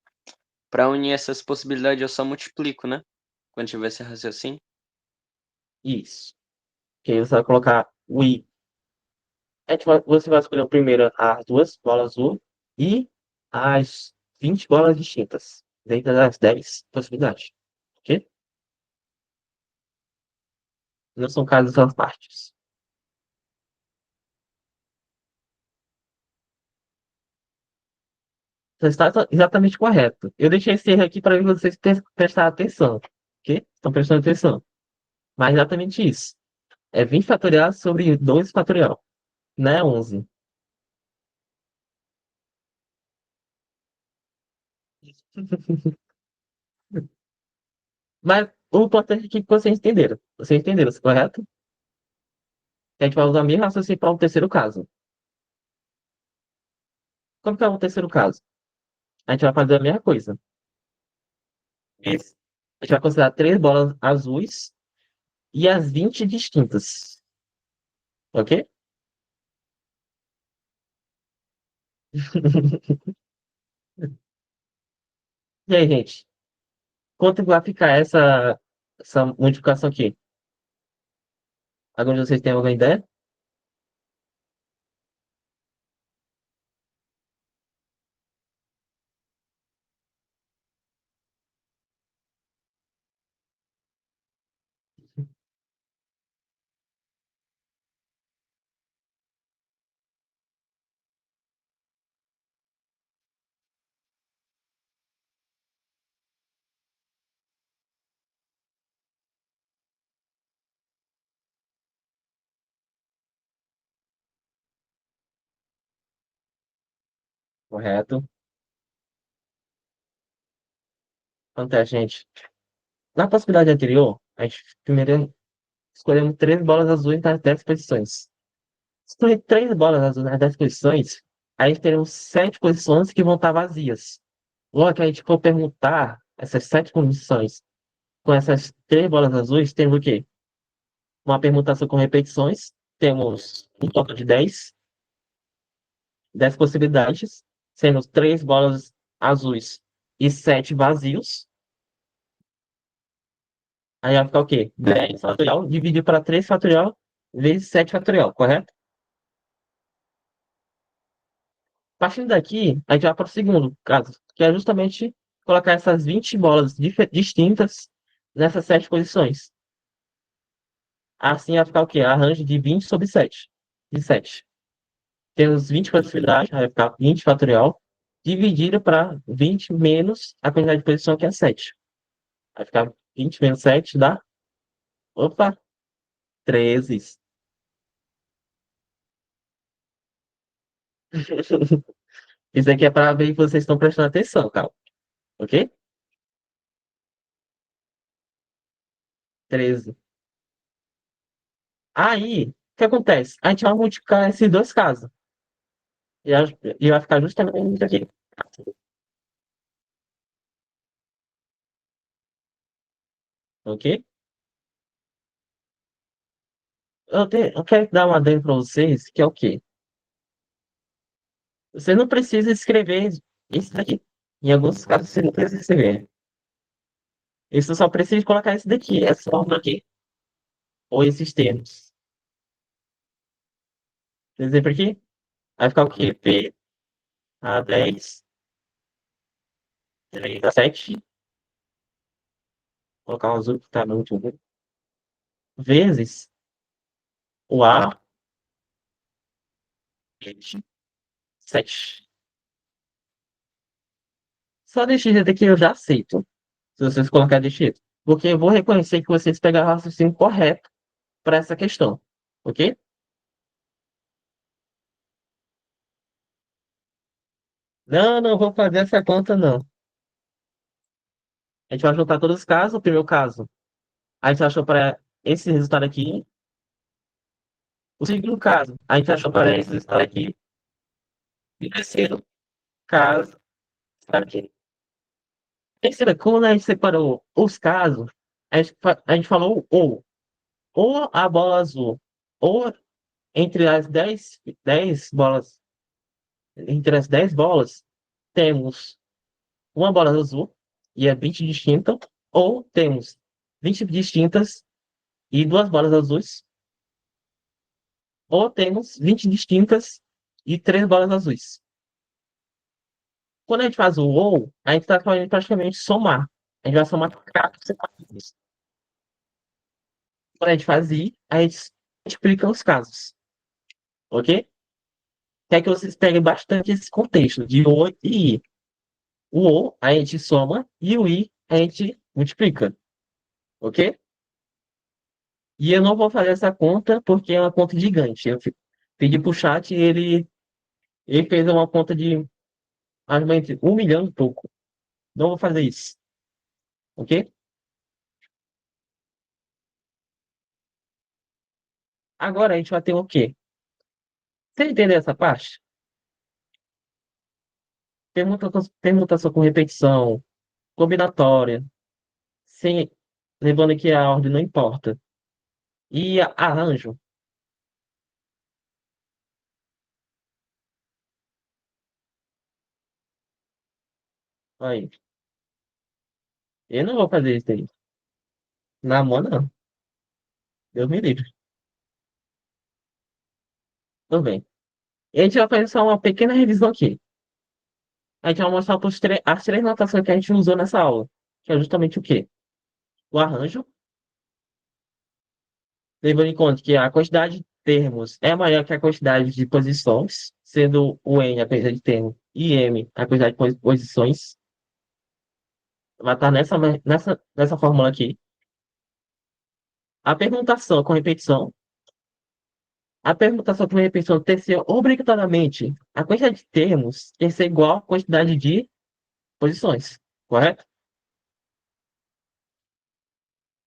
Para unir essas possibilidades eu só multiplico, né? Quando tiver esse raciocínio.
Isso. Que aí você vai colocar o i. Você vai escolher primeiro as duas bolas azul e as 20 bolas distintas. Dentro das 10 possibilidades. Ok? Não são casos às partes. Você está exatamente correto. Eu deixei esse erro aqui para vocês prestar atenção. Ok? Estão prestando atenção. Mas é exatamente isso. É 20 fatorial sobre 2 fatorial. Não é 11. Mas o importante é que vocês entenderam. Vocês entenderam, correto? A gente vai usar o mesmo raciocínio para o terceiro caso. Como que é o terceiro caso? A gente vai fazer a mesma coisa. A gente vai considerar três bolas azuis e as 20 distintas. Ok? E aí, gente? Quanto vai ficar essa modificação aqui? Algum de vocês tem alguma ideia? Correto. Acontece, gente. Na possibilidade anterior, a gente primeiro escolhemos três bolas azuis nas 10 posições. Se escolher três bolas azuis nas 10 posições, aí teremos sete posições que vão estar vazias. Logo que a gente for perguntar essas sete posições com essas três bolas azuis, temos o quê? uma permutação com repetições. Temos um total de 10 possibilidades, sendo 3 bolas azuis e 7 vazios. Aí vai ficar o quê? 10 fatorial dividido para 3 fatorial vezes 7 fatorial, correto? Partindo daqui, a gente vai para o segundo caso, que é justamente colocar essas 20 bolas distintas nessas 7 posições. Assim vai ficar o quê? Arranjo de 20 sobre 7. De 7. Temos 20 possibilidades, vai ficar 20 fatorial, dividido para 20 menos a quantidade de posição, que é 7. Vai ficar 20 menos 7 dá. Opa, 13. Isso aqui é para ver que vocês estão prestando atenção, calma. Ok? 13. Aí, o que acontece? A gente vai multiplicar esses dois casos. E vai ficar justamente aqui. Ok? Eu quero dar uma adendo para vocês, que é o quê? Você não precisa escrever isso daqui. Em alguns casos, você não precisa escrever. Isso só precisa colocar isso daqui, essa forma aqui. Ou esses termos. Por exemplo, aqui, vai ficar o quê? P a 10, 3 a 7. Colocar um azul que está muito ruim. Vezes o A, 7. Só desse jeito aqui eu já aceito. Se vocês colocarem desse jeito. Porque eu vou reconhecer que vocês pegaram o raciocínio correto para essa questão. Ok? Não, não vou fazer essa conta, não. A gente vai juntar todos os casos. O primeiro caso, a gente achou para esse resultado aqui. O segundo caso, a gente achou para esse resultado aqui. E o terceiro caso, está aqui. Terceira, quando a gente separou os casos, a gente falou ou a bola azul, ou entre as 10 bolas, entre as 10 bolas, temos uma bola azul e é 20 distinta, ou temos 20 distintas e duas bolas azuis, ou temos 20 distintas e três bolas azuis. Quando a gente faz o ou, a gente está fazendo praticamente somar. A gente vai somar quatro separados. Quando a gente faz i, a gente multiplica os casos. Ok? Quer que vocês peguem bastante esse contexto de o e i. O o a gente soma e o i a gente multiplica. Ok? E eu não vou fazer essa conta porque é uma conta gigante. Pedi pro chat e ele fez uma conta de mais ou menos 1 milhão e pouco. Não vou fazer isso. Ok? Agora a gente vai ter o quê? Você entendeu essa parte? Permutação com repetição, combinatória, sem, lembrando que a ordem não importa. E arranjo. Aí. Eu não vou fazer isso aí. Na mão, não. Deus me livre. Tudo bem. E a gente vai fazer só uma pequena revisão aqui. A gente vai mostrar as três notações que a gente usou nessa aula. Que é justamente o quê? O arranjo, levando em conta que a quantidade de termos é maior que a quantidade de posições, sendo o N a quantidade de termos e M a quantidade de posições. Vai estar nessa fórmula aqui. A permutação com repetição. A permutação com repetição tem que ser obrigatoriamente a quantidade de termos tem que ser igual à quantidade de posições, correto?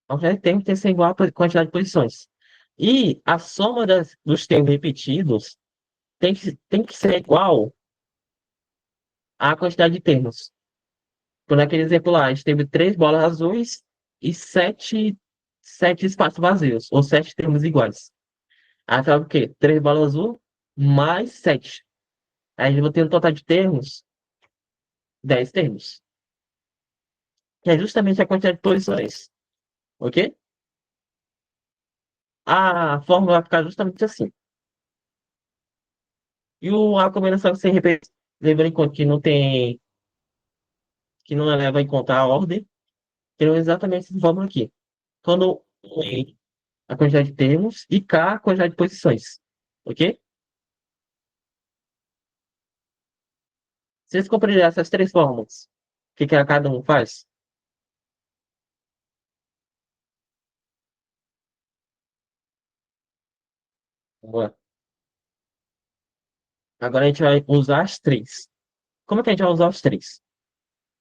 A quantidade de termos tem que ser igual à quantidade de posições. E a soma dos termos repetidos tem que ser igual à quantidade de termos. Por naquele exemplo lá, a gente teve três bolas azuis e sete espaços vazios, ou sete termos iguais. Aí fica o quê? Três bolas azul mais sete. Aí eu vou ter um total de termos, 10 termos. Que é justamente a quantidade de posições. Ok? A fórmula vai ficar justamente assim. E a combinação sem repetir, lembra em conta que não tem, que não leva em conta a ordem, tem exatamente essa fórmula aqui. Quando E a quantidade de termos e K a quantidade de posições. Ok? Se vocês compreenderem essas três fórmulas, o que, que cada um faz? Vamos lá. Agora a gente vai usar as três. Como é que a gente vai usar os três?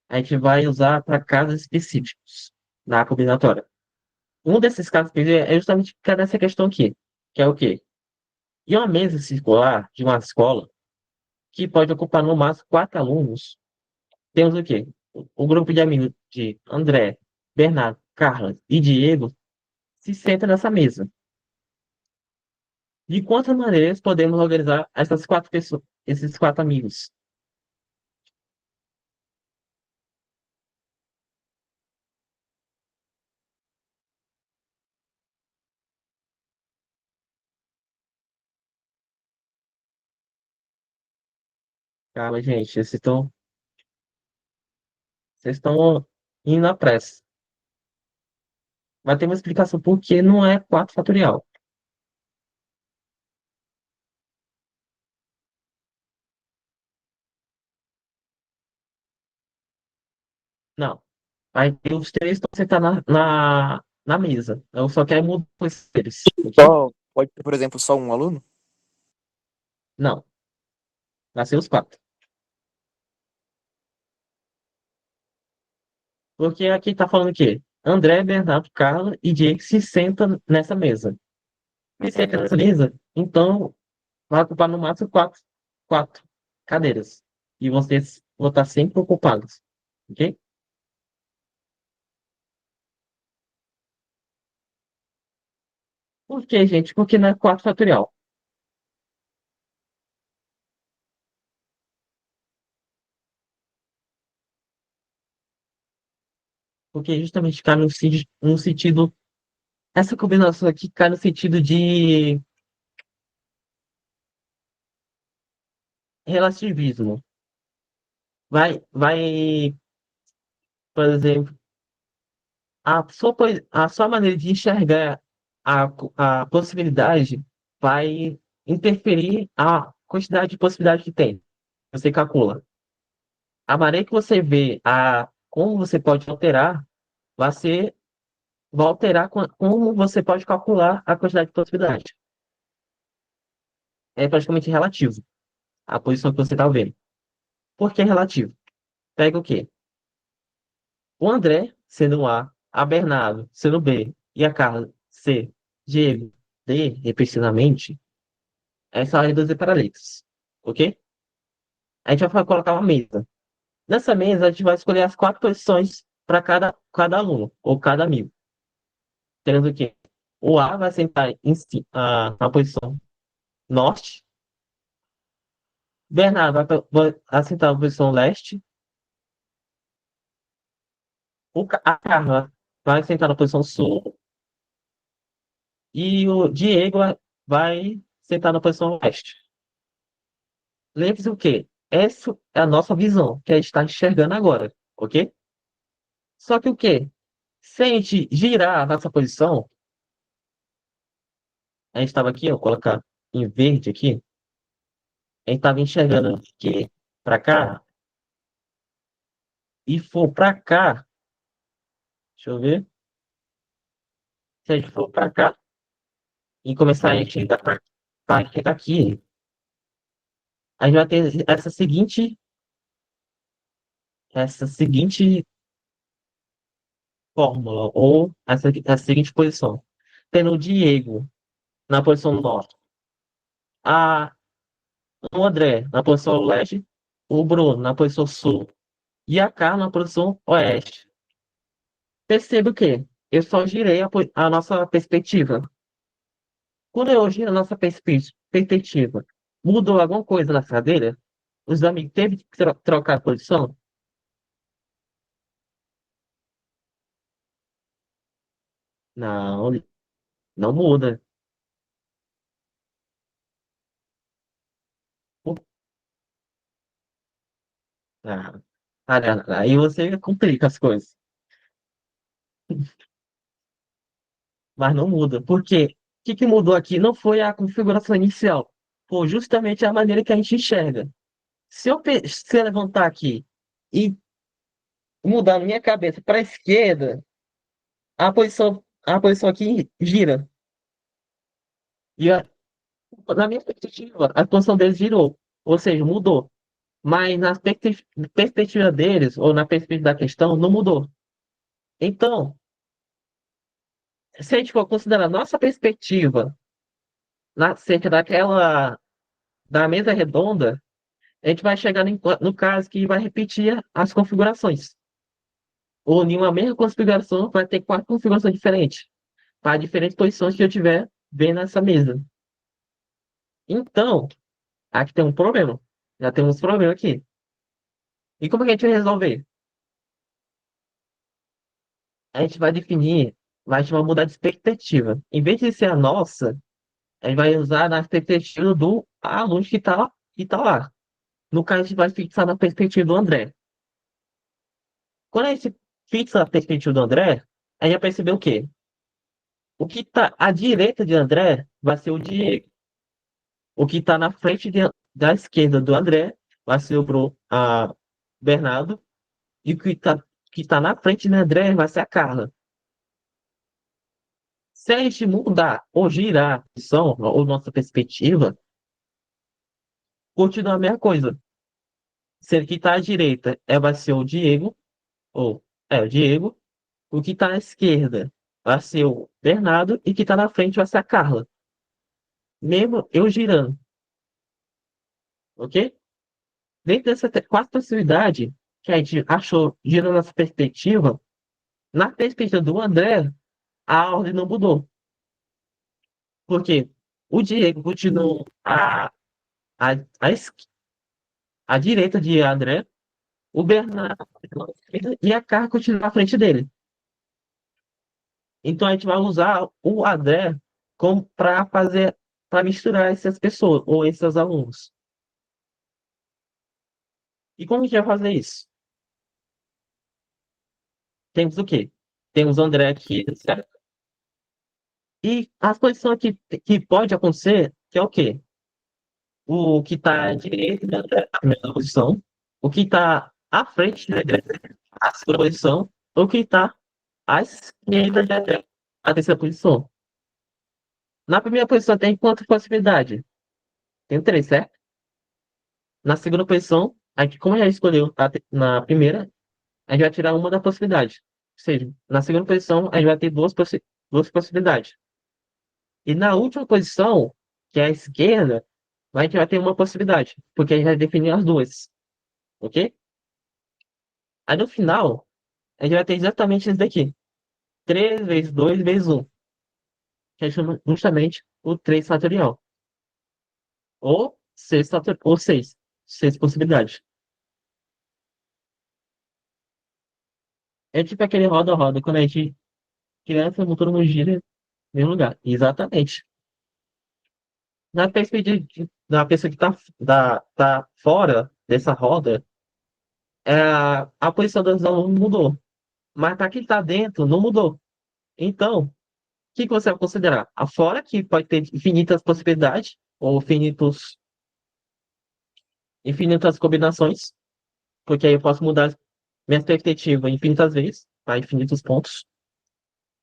A gente vai usar para casos específicos na combinatória. Um desses casos específicos é justamente essa questão aqui, que é o quê? Em uma mesa circular de uma escola, que pode ocupar no máximo quatro alunos, temos o quê? O grupo de amigos de André, Bernardo, Carla e Diego se senta nessa mesa. De quantas maneiras podemos organizar essas quatro pessoas, esses quatro amigos? Calma, gente, vocês estão indo na pressa. Vai ter uma explicação por que não é 4 fatorial. Não. Aí os três estão sentados na mesa. Eu só quero mudar os três, ok?
Só, pode ter, por exemplo, só um aluno?
Não. Vai ser os quatro. Porque aqui tá falando o quê? André, Bernardo, Carla e Diego se sentam nessa mesa. Se senta nessa mesa, então vai ocupar no máximo quatro cadeiras. E vocês vão estar sempre ocupados. Ok? Por quê, gente? Porque não é 4 fatorial. Porque justamente cai no sentido. Essa combinação aqui cai no sentido de relativismo. Vai, por exemplo, a sua maneira de enxergar a possibilidade vai interferir a quantidade de possibilidade que tem. Você calcula. A maneira que você vê como você pode alterar, vai ser, vai alterar como você pode calcular a quantidade de possibilidade. É praticamente relativo a posição que você está vendo. Por que relativo? Pega o quê? O André sendo a Bernardo sendo B e a Carla C, Diego D, respectivamente, essa é reduzir para letras. Ok? A gente vai colocar uma mesa. Nessa mesa, a gente vai escolher as quatro posições para cada aluno, ou cada amigo. Temos o quê? O A vai sentar na posição norte. Bernardo vai sentar na posição leste. A Carla vai sentar na posição sul. E o Diego vai sentar na posição leste. Lembre-se o quê? Essa é a nossa visão, que a gente está enxergando agora, ok? Só que o quê? Se a gente girar a nossa posição, a gente estava aqui, ó, colocar em verde aqui, a gente estava enxergando aqui para cá, e for para cá, deixa eu ver, se a gente for para cá e começar a enxergar para aqui, a gente vai ter essa seguinte fórmula, ou essa seguinte posição. Tendo o Diego na posição norte, a, o André na posição leste, o Bruno na posição sul e a Carla na posição oeste. Perceba o quê? eu só girei a nossa perspectiva. Quando eu giro a nossa perspectiva, mudou alguma coisa na cadeira? Os amigos teve que trocar a posição? Não, não muda. Ah, aí você complica as coisas. Mas não muda. Por quê? O que que mudou aqui não foi a configuração inicial, foi justamente a maneira que a gente enxerga. Se eu levantar aqui e mudar minha cabeça para a esquerda, a posição aqui gira. E na minha perspectiva, a posição deles girou, ou seja, mudou. Mas na perspectiva deles, ou na perspectiva da questão, não mudou. Então, se a gente for considerar nossa perspectiva acerca da mesa redonda, a gente vai chegar no caso que vai repetir as configurações. Ou em uma mesma configuração vai ter quatro configurações diferentes, para diferentes posições que eu tiver vendo nessa mesa. Então, aqui tem um problema. Já temos um problema aqui. E como é que a gente vai resolver? A gente vai definir, a gente vai mudar de expectativa. Em vez de ser a nossa, a gente vai usar na perspectiva do aluno que tá lá. No caso, a gente vai fixar na perspectiva do André. Quando a gente fixa a perspectiva do André, a gente vai perceber o quê? O que está à direita de André vai ser o Diego. O que está na frente da esquerda do André vai ser o Bernardo. E o que tá na frente do André vai ser a Carla. Se a gente mudar ou girar a posição, ou nossa perspectiva, continua a mesma coisa. Sendo que está à direita vai ser o Diego, ou o Diego. O que está à esquerda vai ser o Bernardo e o que está na frente vai ser a Carla. Mesmo eu girando, ok? Dentro dessa quatro possibilidades que a gente achou girando nossa perspectiva, na perspectiva do André, a ordem não mudou. Porque o Diego continuou à, à direita de André, o Bernardo e a Carla continuam à frente dele. Então a gente vai usar o André como para misturar essas pessoas ou esses alunos. E como a gente vai fazer isso? Temos o quê? Temos o André aqui, certo? E as posições que pode acontecer, que é o quê? O que está à direita da primeira posição, o que está à frente da a segunda posição, o que está à esquerda da terceira posição. Na primeira posição tem quantas possibilidades? Tem três, certo? Na segunda posição, aqui, como já escolheu na primeira, a gente vai tirar uma da possibilidade. Ou seja, na segunda posição, a gente vai ter duas possibilidades. E na última posição, que é a esquerda, a gente vai ter uma possibilidade, porque a gente vai definir as duas. Ok? Aí no final, a gente vai ter exatamente isso daqui. 3 vezes 2 vezes um, que é justamente o 3 fatorial. Ou 6 fatorial, ou 6. 6 possibilidades. É tipo aquele roda-roda, quando a gente criança, todo mundo gira no mesmo lugar. Exatamente. Na perspectiva da pessoa que tá fora dessa roda, a posição dos alunos mudou. Mas para quem está dentro, não mudou. Então, o que que você vai considerar? A fora que pode ter infinitas possibilidades, ou infinitas combinações, porque aí eu posso mudar minha perspectiva infinitas vezes, para infinitos pontos.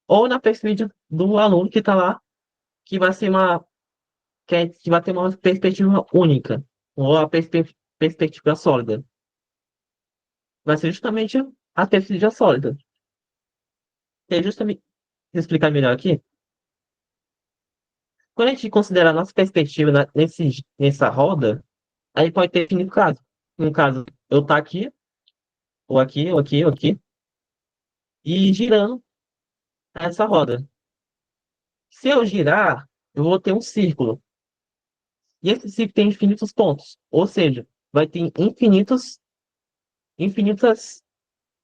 Ou na perspectiva do aluno que está lá, que vai ser que vai ter uma perspectiva única, ou a perspectiva sólida. Vai ser justamente a perspectiva sólida. E justamente explicar melhor aqui. Quando a gente considera a nossa perspectiva nessa roda, aí pode ter infinitos casos. No caso, eu estar aqui, ou aqui, ou aqui, ou aqui, e girando essa roda. Se eu girar, eu vou ter um círculo. E esse ciclo tem infinitos pontos. Ou seja, vai ter infinitas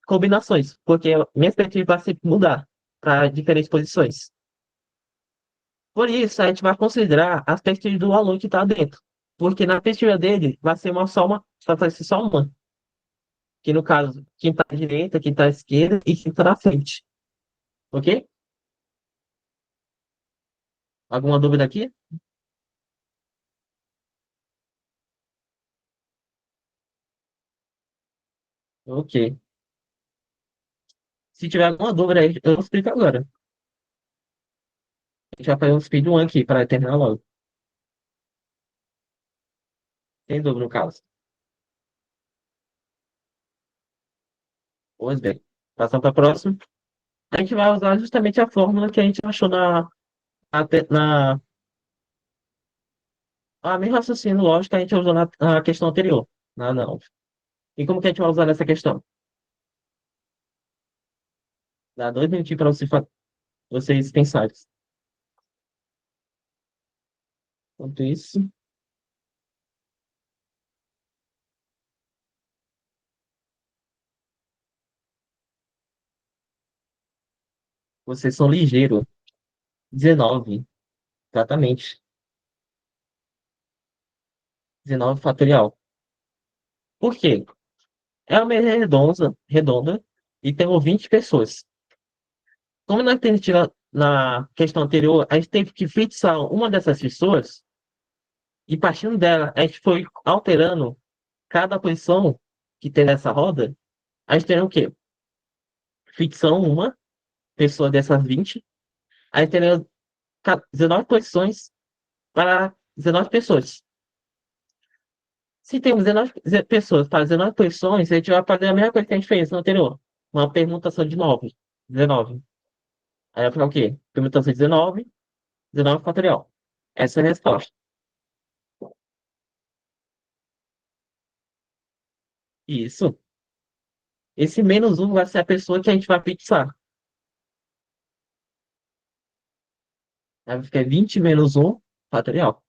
combinações. Porque minha perspectiva vai sempre mudar para diferentes posições. Por isso, a gente vai considerar as perspectivas do aluno que está dentro. Porque na perspectiva dele, vai ser só uma. Que no caso, quem está à direita, quem está à esquerda e quem está na frente. Ok? Alguma dúvida aqui? Ok. Se tiver alguma dúvida aí, eu explico agora. A gente vai fazer um speedrun aqui para terminar logo. Sem dúvida, no caso. Pois bem. Passando para a próxima. A gente vai usar justamente a fórmula que a gente achou na a mesma raciocínio lógico que a gente usou na questão anterior. Não. E como que a gente vai usar nessa questão? Dá 2 minutinhos para vocês pensarem. Enquanto isso, vocês são ligeiros. 19, exatamente. 19 fatorial. Por quê? É uma mesa redonda e temos 20 pessoas. Como nós temos na questão anterior, a gente teve que fixar uma dessas pessoas e partindo dela, a gente foi alterando cada posição que tem nessa roda. A gente tem o quê? Fixão uma pessoa dessas 20. Aí teremos 19 posições para 19 pessoas. Se temos 19 pessoas para 19 posições, a gente vai fazer a mesma coisa que a gente fez no anterior. Uma permutação de 9, 19. Aí vai ficar o quê? Permutação de 19, 19 fatorial. Essa é a resposta. Isso. Esse menos um vai ser a pessoa que a gente vai fixar. Aí vai ficar 20 menos um fatorial.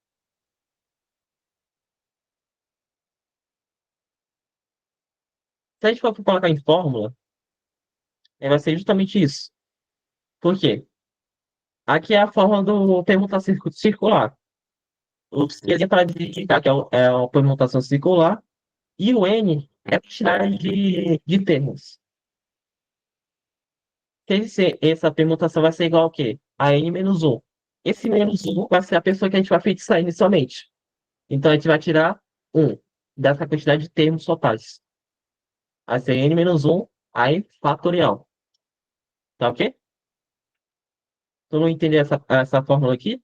Se a gente for colocar em fórmula, vai ser justamente isso. Por quê? Aqui é a forma do permutação circular. O que é para indicar que é uma permutação circular. E o N é a quantidade de termos. Essa permutação vai ser igual ao quê? A N menos um. Esse menos um vai ser a pessoa que a gente vai fixar inicialmente. Então a gente vai tirar um dessa quantidade de termos totais. Vai ser N menos um, aí fatorial. Tá ok? Tu não entendeu essa fórmula aqui?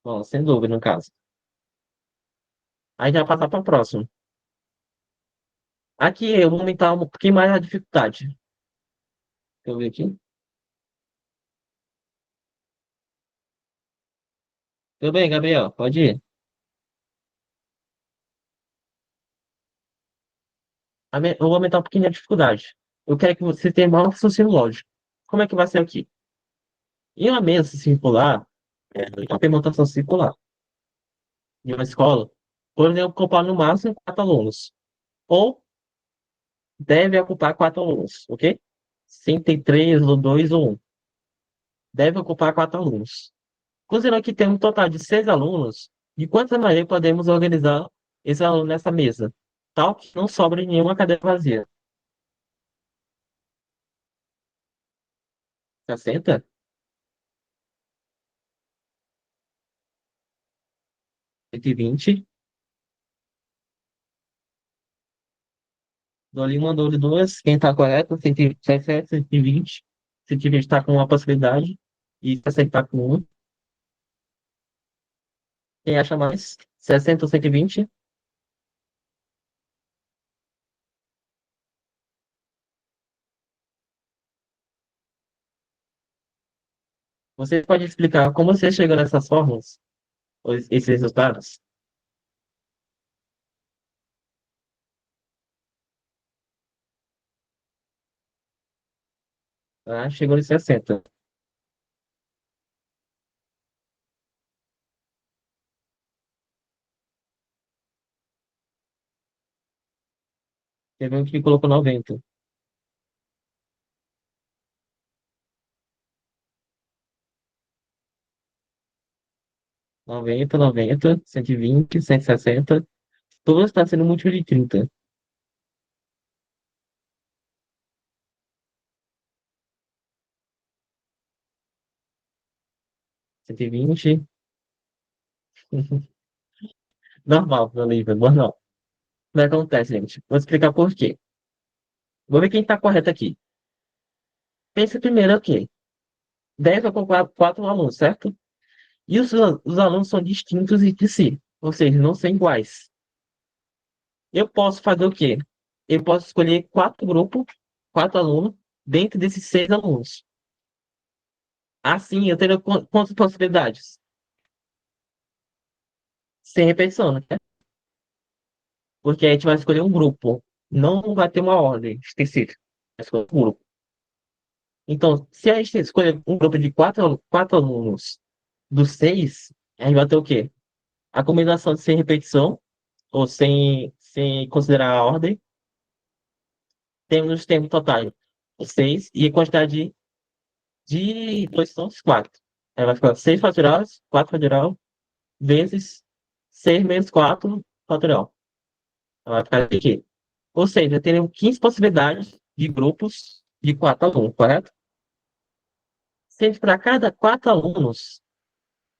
Bom, sem dúvida, no caso. Aí já passar para o próximo. Aqui eu vou aumentar um pouquinho mais a dificuldade. Deixa eu ver aqui. Tudo bem, Gabriel? Pode ir. Eu vou aumentar um pouquinho a dificuldade. Eu quero que você tenha maior raciocínio lógico. Como é que vai ser aqui? Em uma mesa circular, uma permutação circular, em uma escola, podem ocupar no máximo 4 alunos. Ou deve ocupar 4 alunos, ok? Sem ter 3, ou 2 ou um. Deve ocupar 4 alunos. Considerando que temos um total de 6 alunos, de quantas maneiras podemos organizar esse aluno nessa mesa? Tal que não sobra nenhuma cadeira vazia. 60? 120? Dou ali uma, dou ali duas. Quem está correto, 117, 120. 120 está com uma possibilidade. E 60 está com um. Quem acha mais? 60 ou 120? Você pode explicar como você chegou nessas fórmulas? Ou esses resultados? Tá? Chegou em 60. Teve um que colocou 90. 90, 90, 120, 160. Todos estão sendo múltiplo de 30. 120. Normal, meu nível, normal. Não acontece, gente. Vou explicar por quê. Vou ver quem está correto aqui. Pensa primeiro o quê? 10 vai colocar 4 alunos, certo? E os alunos são distintos entre si. Ou seja, não são iguais. Eu posso fazer o quê? Eu posso escolher 4 grupos, 4 alunos, dentro desses 6 alunos. Assim, eu tenho quantas possibilidades? Sem repetição, né? Porque a gente vai escolher um grupo. Não vai ter uma ordem específica. Vai escolher um grupo. Então, se a gente escolher um grupo de 4 alunos dos 6, a gente vai ter o quê? A combinação de sem repetição, ou sem considerar a ordem, temos os termos totais, os 6, e a quantidade de posições, 4. Aí vai ficar 6 fatoriais, 4 fatorial, vezes 6 menos 4 fatorial. Vai ficar aqui. Ou seja, teremos 15 possibilidades de grupos de 4 alunos, correto? Sendo para cada 4 alunos,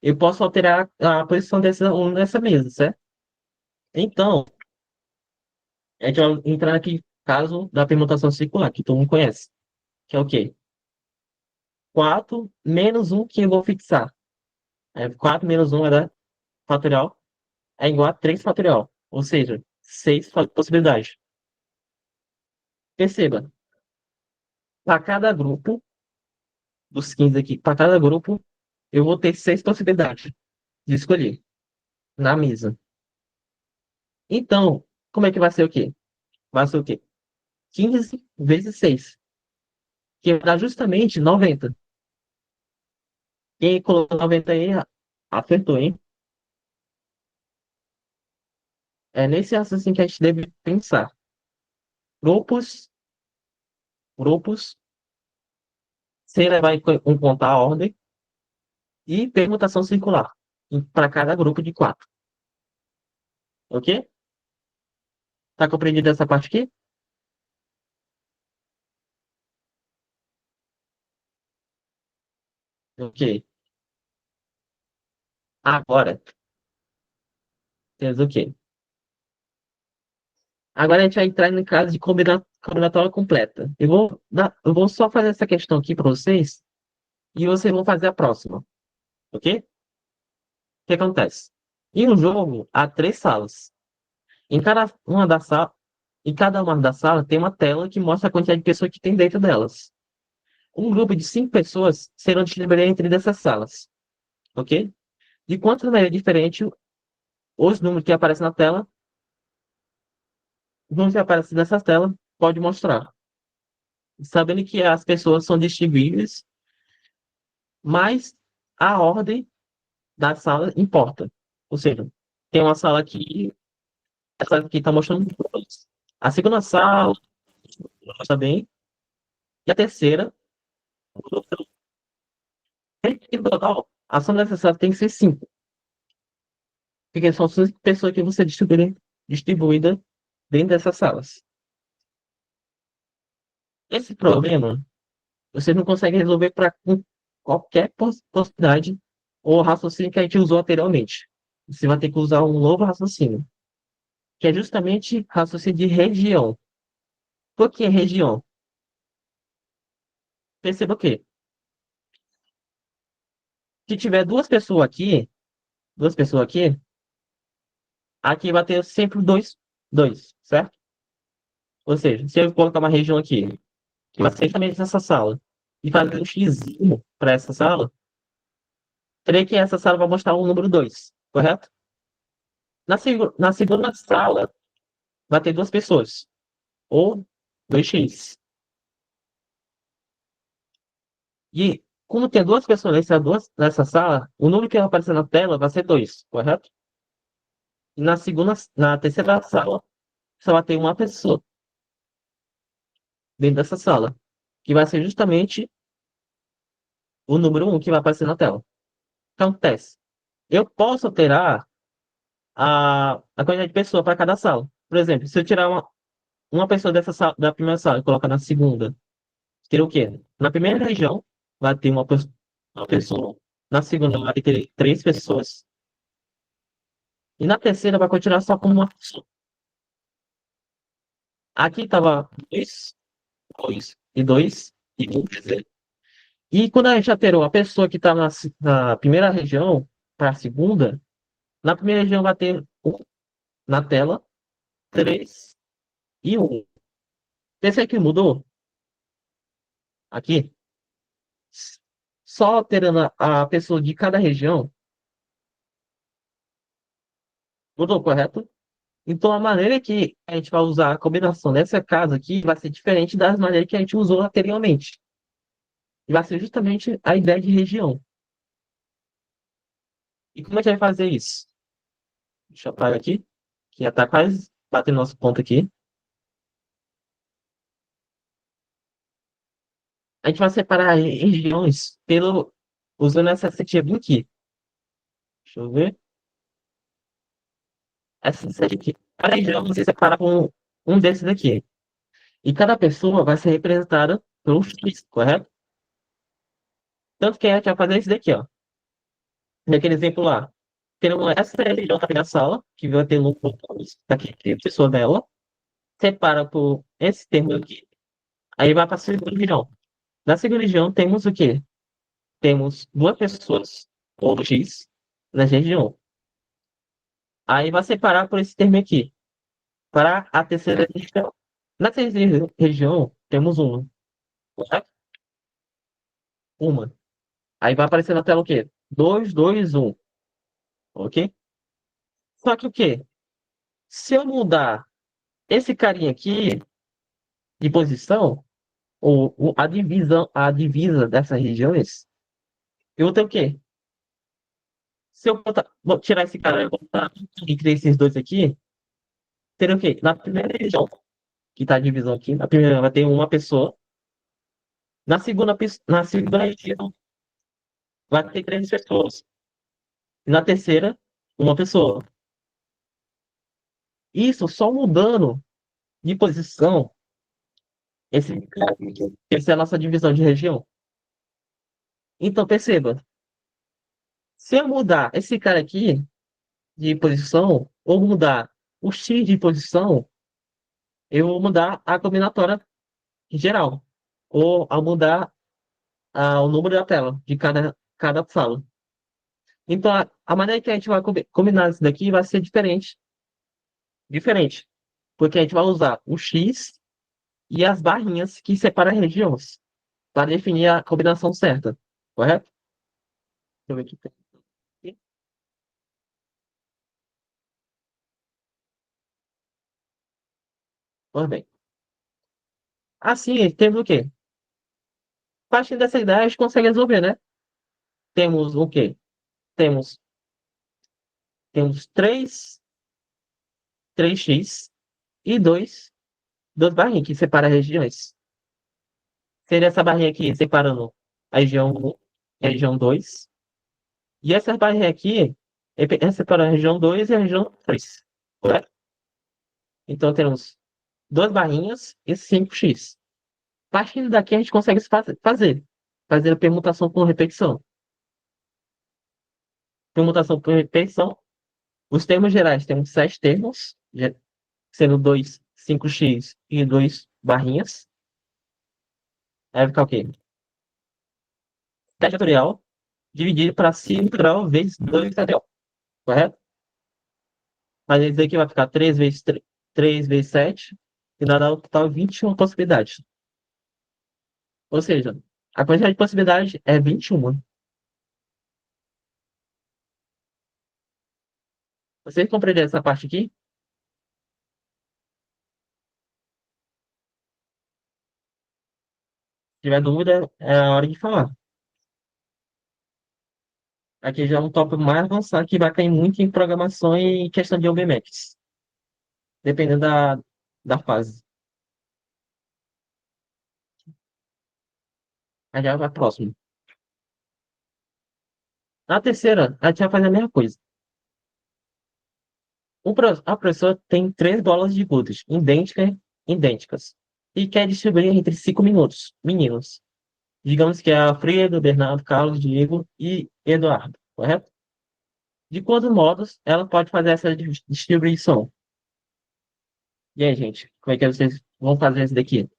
eu posso alterar a posição desse aluno nessa mesa, certo? Então, a gente vai entrar aqui no caso da permutação circular, que todo mundo conhece, que é o quê? 4 menos um que eu vou fixar. 4 menos um é da fatorial, é igual a 3 fatorial. Ou seja, 6 possibilidades. Perceba, para cada grupo, dos 15 aqui, para cada grupo, eu vou ter 6 possibilidades de escolher na mesa. Então, como é que vai ser o quê? Vai ser o quê? 15 vezes 6, que dá justamente 90. Quem colocou 90 aí, acertou, hein? É nesse raciocínio que a gente deve pensar. Grupos, grupos, sem levar em conta a ordem, e permutação circular para cada grupo de 4. Ok? Tá compreendido essa parte aqui? Ok. Agora, temos o quê? Agora a gente vai entrar no caso de combinatória completa. Eu vou só fazer essa questão aqui para vocês e vocês vão fazer a próxima. Ok? O que acontece? Em um jogo, há 3 salas. Em cada uma das salas tem uma tela que mostra a quantidade de pessoas que tem dentro delas. Um grupo de 5 pessoas serão distribuídas entre dessas salas. Ok? De quanto maneira diferente, os números que aparecem na tela, os números que aparecem nessa tela, pode mostrar. Sabendo que as pessoas são distribuídas, mas a ordem da sala importa. Ou seja, tem uma sala aqui, essa aqui está mostrando todos. A segunda sala mostra bem, e a terceira, em total, a soma dessa sala tem que ser 5, porque são 5 pessoas que vão ser distribuídas dentro dessas salas. Esse problema você não consegue resolver para qualquer possibilidade ou raciocínio que a gente usou anteriormente. Você vai ter que usar um novo raciocínio, que é justamente raciocínio de região. Por que região? Perceba o quê? Se tiver duas pessoas aqui, aqui vai ter sempre dois, certo? Ou seja, se eu colocar uma região aqui, que vai ser justamente nessa sala, e fazer um x para essa sala, terei que essa sala vai mostrar o número 2, correto? Na segunda sala, vai ter 2 pessoas, ou 2x. E como tem duas pessoas nessa sala, o número que vai aparecer na tela vai ser 2, correto? E na terceira sala, só vai ter uma pessoa dentro dessa sala, que vai ser justamente o número um que vai aparecer na tela. O que acontece? Eu posso alterar a quantidade de pessoas para cada sala. Por exemplo, se eu tirar uma pessoa dessa sala, da primeira sala e colocar na segunda, teria o quê? Na primeira região, vai ter uma pessoa. Na segunda, vai ter três pessoas. E na terceira, vai continuar só com uma pessoa. Aqui estava dois, e dois, e um, quer dizer. E quando a gente alterou a pessoa que está na primeira região para a segunda, na primeira região vai ter um na tela, três e um. Esse aqui mudou? Aqui? Só alterando a pessoa de cada região, mudou, correto? Então a maneira que a gente vai usar a combinação dessa casa aqui vai ser diferente das maneiras que a gente usou anteriormente. E vai ser justamente a ideia de região. E como é que vai fazer isso? Deixa eu apagar aqui, que já está quase batendo nosso ponto aqui. A gente vai separar regiões usando essa setinha bem aqui. Deixa eu ver. Essa setinha aqui. Cada região você separa com um desses aqui. E cada pessoa vai ser representada por um X, correto? Tanto que a gente vai fazer isso daqui, ó. Naquele exemplo lá. Temos essa região da minha sala, que vai ter um daqui, que é a pessoa dela. Separa por esse termo aqui. Aí vai para a segunda região. Na segunda região temos o quê? Temos duas pessoas, ou X, na região. Aí vai separar por esse termo aqui. Para a terceira região. Na terceira região, temos uma. Correto? Uma. Aí vai aparecer na tela o quê? Dois, dois, um. Ok? Só que o quê? Se eu mudar esse carinha aqui de posição, ou a divisa dessas regiões, eu vou ter o quê? Se eu vou tirar esse cara e botar entre esses dois aqui, teria o quê? Na primeira região, que está a divisão aqui, na primeira vai ter uma pessoa. Na segunda região, vai ter três pessoas. E na terceira, uma pessoa. Isso só mudando de posição, esse, essa é a nossa divisão de região. Então, perceba, se eu mudar esse cara aqui de posição, ou mudar o X de posição, eu vou mudar a combinatória geral. Ou ao mudar o número da tela de cada sala. Então, a maneira que a gente vai combinar isso daqui vai ser diferente. Diferente. Porque a gente vai usar o X e as barrinhas que separam as regiões para definir a combinação certa. Correto? Deixa eu ver aqui. Pois bem. Assim, temos o quê? Partindo dessa ideia, a gente consegue resolver, né? Temos o quê? Temos, temos três x e duas barrinhas que separam as regiões. Seria essa barrinha aqui separando a região 1 e a região 2. E essa barrinha aqui separando a região 2 e a região 3. Correto? Então temos duas barrinhas e 5x. Partindo daqui, a gente consegue fazer a permutação por repetição. Permutação por repetição. Os termos gerais temos sete termos, sendo 2, 5x e 2 barrinhas. Aí vai ficar o quê? 7 fatorial dividido para 5 integral vezes 2 integral. Correto? Mas isso aqui vai ficar 3 vezes 3 vezes 7, e dá um total de 21 possibilidades. Ou seja, a quantidade de possibilidades é 21. Vocês compreenderam essa parte aqui? tiver dúvida, é a hora de falar. Aqui já é um tópico mais avançado que vai cair muito em programação e questão de OBMetrics, dependendo da fase. Aí já vai próximo. Na terceira, a gente vai fazer a mesma coisa. A professora tem três bolas de gude idênticas e quer distribuir entre 5 meninos. Digamos que é Alfredo, Bernardo, Carlos, Diego e Eduardo, correto? De quantos modos ela pode fazer essa distribuição? E aí, gente, como é que vocês vão fazer isso daqui?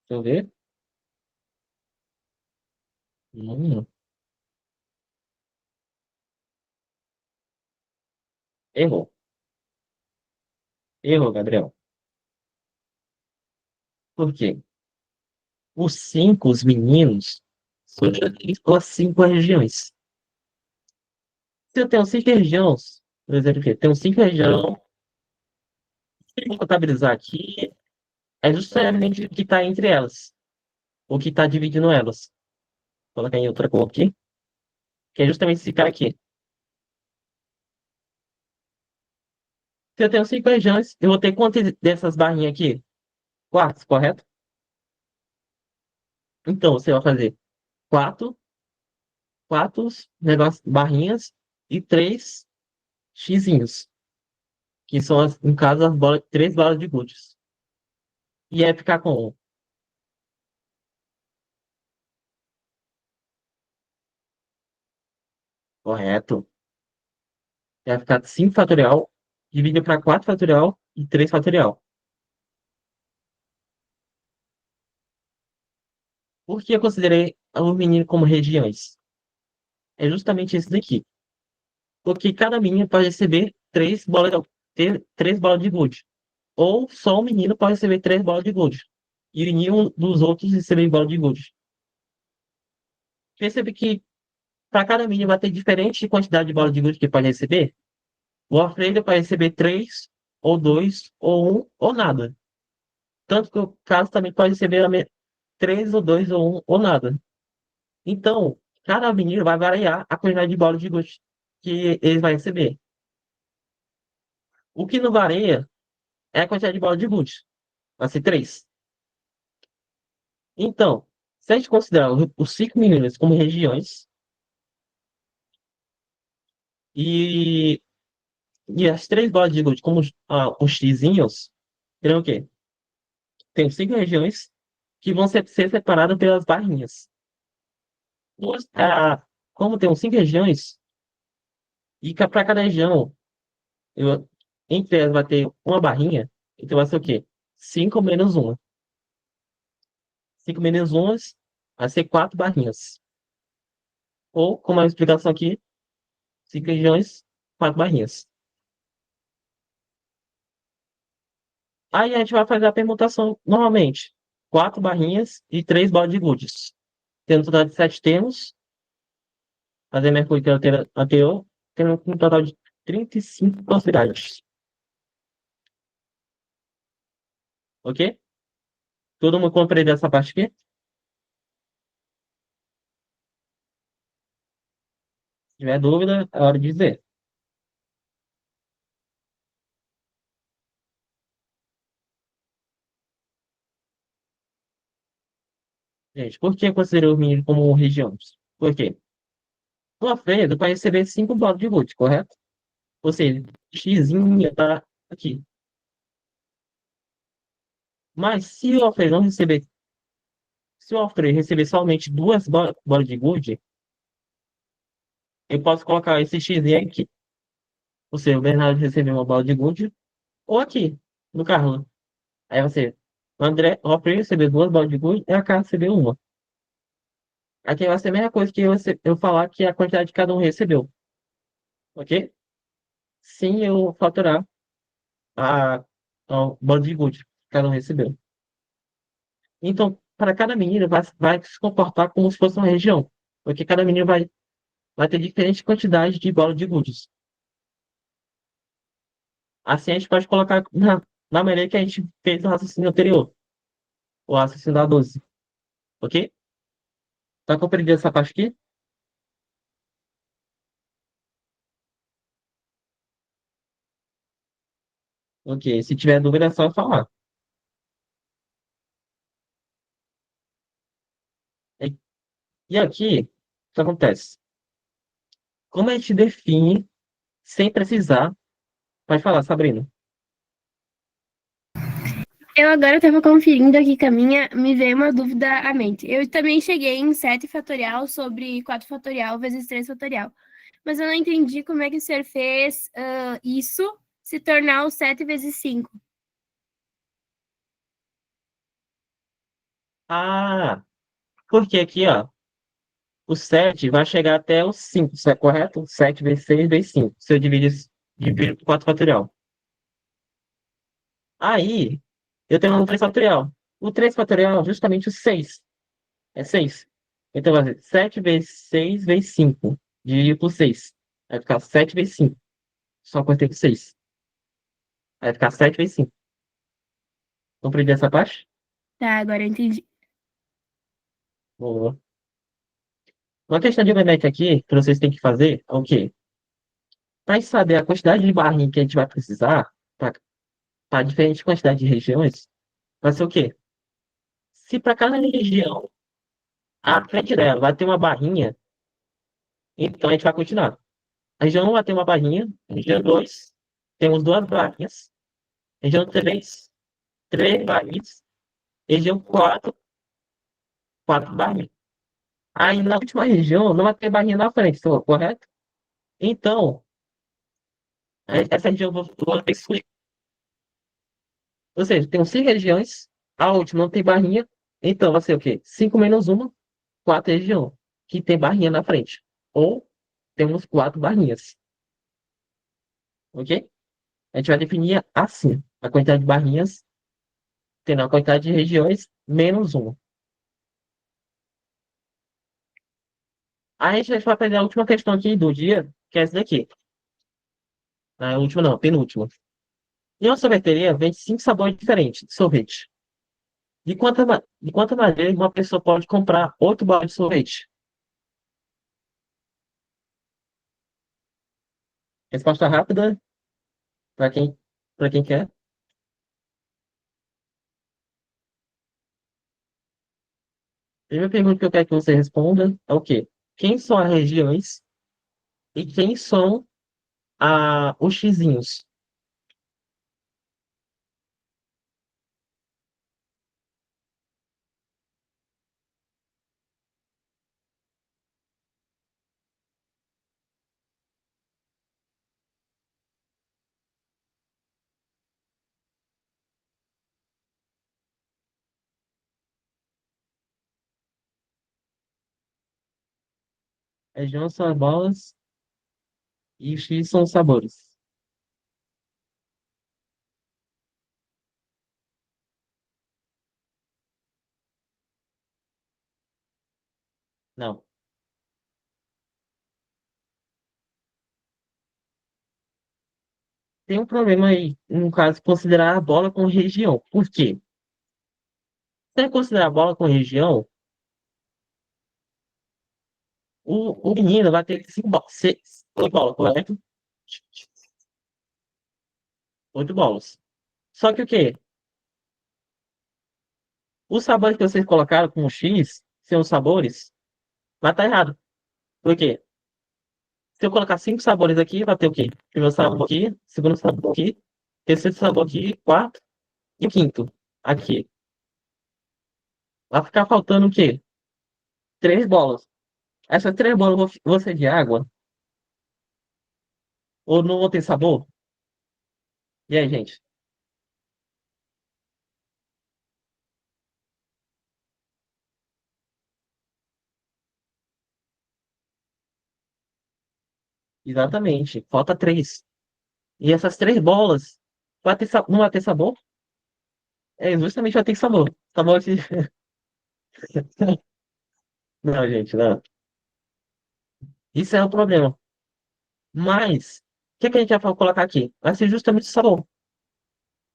Deixa eu ver. Hum, errou. Errou, Gabriel. Por quê? Os meninos, são as 5 regiões. Se eu tenho 5 regiões, por exemplo, aqui, tenho 5 regiões, se eu contabilizar aqui, é justamente o que está entre elas, o que está dividindo elas. Vou colocar em outra cor aqui, que é justamente esse cara aqui. Se eu tenho 5 regiões, eu vou ter quantas dessas barrinhas aqui? Quatro, correto? Então, você vai fazer quatro, quatro negócios, barrinhas e três xizinhos, que são, no caso, as bolas, três bolas de gude. E aí ficar com correto. Vai ficar 5 fatorial, dividido para 4 fatorial e 3 fatorial. Por que eu considerei o menino como regiões? É justamente isso daqui. Porque cada menino pode receber 3 bolas, ter 3 bolas de gude. Ou só um menino pode receber 3 bolas de gude. E nenhum dos outros receber bola de gude. Percebe que para cada menino vai ter diferente quantidade de bola de gude que pode receber. O Alfredo pode receber 3, ou 2, ou um, ou nada. Tanto que o Carlos também pode receber 3, ou 2, ou um, ou nada. Então, cada menino vai variar a quantidade de bolas de gude que ele vai receber. O que não varia é a quantidade de bolas de gude. Vai ser 3. Então, se a gente considerar os 5 meninos como regiões e, e as 3 bolas de gude como os xizinhos, terão o quê? Tem 5 regiões que vão ser separadas pelas barrinhas. Como tem 5 regiões, e para cada região, eu, entre elas vai ter uma barrinha, então vai ser o quê? 5 menos 1. 5 menos 1 vai ser 4 barrinhas. Ou, como a explicação aqui, 5 regiões, 4 barrinhas. Aí a gente vai fazer a permutação normalmente. 4 barrinhas e 3 bolas de gudes. Tendo um total de 7 termos, fazer Mercúrio que é anterior, tendo um total de 35 possibilidades. Ok? Todo mundo compreendeu essa parte aqui? Se tiver dúvida, é hora de dizer. Gente, por que eu considero o mínimo como regiões? Por quê? O Alfredo vai receber 5 bolas de gude, correto? Ou seja, X tá aqui. Mas se o Alfredo receber somente 2 bolas de gude, eu posso colocar esse X aqui. Ou seja, o Bernardo recebeu uma bola de gude, ou aqui, no Carlos. Aí você, o Alfredo recebeu 2 bolas de gude e a Carla recebeu uma. Aqui vai ser a mesma coisa que eu falar que a quantidade de cada um recebeu. Ok? Sim, eu faturar a, a bola de gude que cada um recebeu. Então, para cada menino, vai se comportar como se fosse uma região. Porque cada menino vai ter diferente quantidade de bola de gudes. Assim a gente pode colocar na maneira que a gente fez o raciocínio anterior, o raciocínio da 12. Ok? Tá compreendido essa parte aqui? Ok. Se tiver dúvida, é só falar. E e aqui, o que acontece? Como a gente define sem precisar? Pode falar, Sabrina.
Eu agora estava conferindo aqui com a minha, me veio uma dúvida à mente. Eu também cheguei em 7 fatorial sobre 4 fatorial vezes 3 fatorial. Mas eu não entendi como é que o senhor fez isso se tornar o 7 vezes 5.
Ah, porque aqui, ó, o 7 vai chegar até o 5, isso é correto? 7 vezes 6 vezes 5. Se eu dividir por 4 fatorial. Aí, eu tenho um 3 fatorial. O 3 fatorial é justamente o 6. É 6. Então, vai ser 7 vezes 6 vezes 5. Dividido por 6. Vai ficar 7 vezes 5. Só cortei com 6. Vai ficar 7 vezes 5. Compreendi essa parte?
Tá, agora eu entendi.
Boa. Uma questão de geométrica aqui, que vocês têm que fazer, é o quê? Para saber a quantidade de barrinha que a gente vai precisar, para diferentes quantidades de regiões, vai ser o quê? Se para cada região, a frente dela vai ter uma barrinha, então a gente vai continuar. A região 1 vai ter uma barrinha, região 2 temos duas barrinhas, região 3 três barrinhas, região 4 quatro barrinhas. Aí na última região não vai ter barrinha na frente, correto? Então, essa região eu vou ter que excluir. Ou seja, tem 5 regiões, a última não tem barrinha, então vai ser o quê? 5 menos uma, 4 região, que tem barrinha na frente. Ou temos 4 barrinhas, ok? A gente vai definir assim, a quantidade de barrinhas tendo a quantidade de regiões menos uma. Aí a gente vai aprender a última questão aqui do dia, que é essa daqui. A última não, a penúltima. Em uma sorveteria, vende 5 sabores diferentes de sorvete. De quanta maneira uma pessoa pode comprar 8 baldes de sorvete? Resposta rápida, para quem quer. Primeira pergunta que eu quero que você responda é o quê? Quem são as regiões e quem são os xizinhos? Regiões são as bolas e os X são os sabores. Não. Tem um problema aí, no caso, considerar a bola como região. Por quê? Se você considerar a bola como região, o menino vai ter 8 bolas, correto? 8 bolas. Só que o quê? Os sabores que vocês colocaram com o X são os sabores, vai estar errado. Por quê? Se eu colocar 5 sabores aqui, vai ter o quê? Primeiro sabor aqui, segundo sabor aqui, terceiro sabor aqui, quarto e o quinto aqui. Vai ficar faltando o quê? 3 bolas. Essas 3 bolas vão ser de água ou não vão ter sabor? E aí, gente? Exatamente. Falta 3. E essas 3 bolas não vai ter sabor? É, justamente vai ter sabor. Sabor de... Não, gente, não. Isso é o problema. Mas que a gente vai colocar aqui? Vai ser justamente o sabor.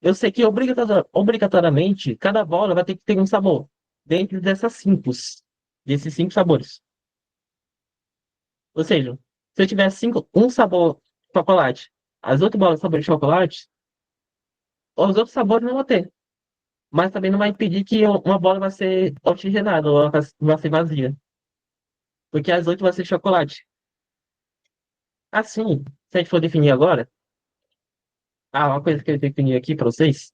Eu sei que obrigatoriamente cada bola vai ter que ter um sabor dentro desses 5 sabores. Ou seja, se eu tiver um sabor de chocolate, as outras bolas de sabor de chocolate, os outros sabores não vão ter. Mas também não vai impedir que uma bola vai ser oxigenada ou ela vai ser vazia. Porque as 8 vai ser chocolate. Assim, se a gente for definir agora, uma coisa que eu defini aqui para vocês,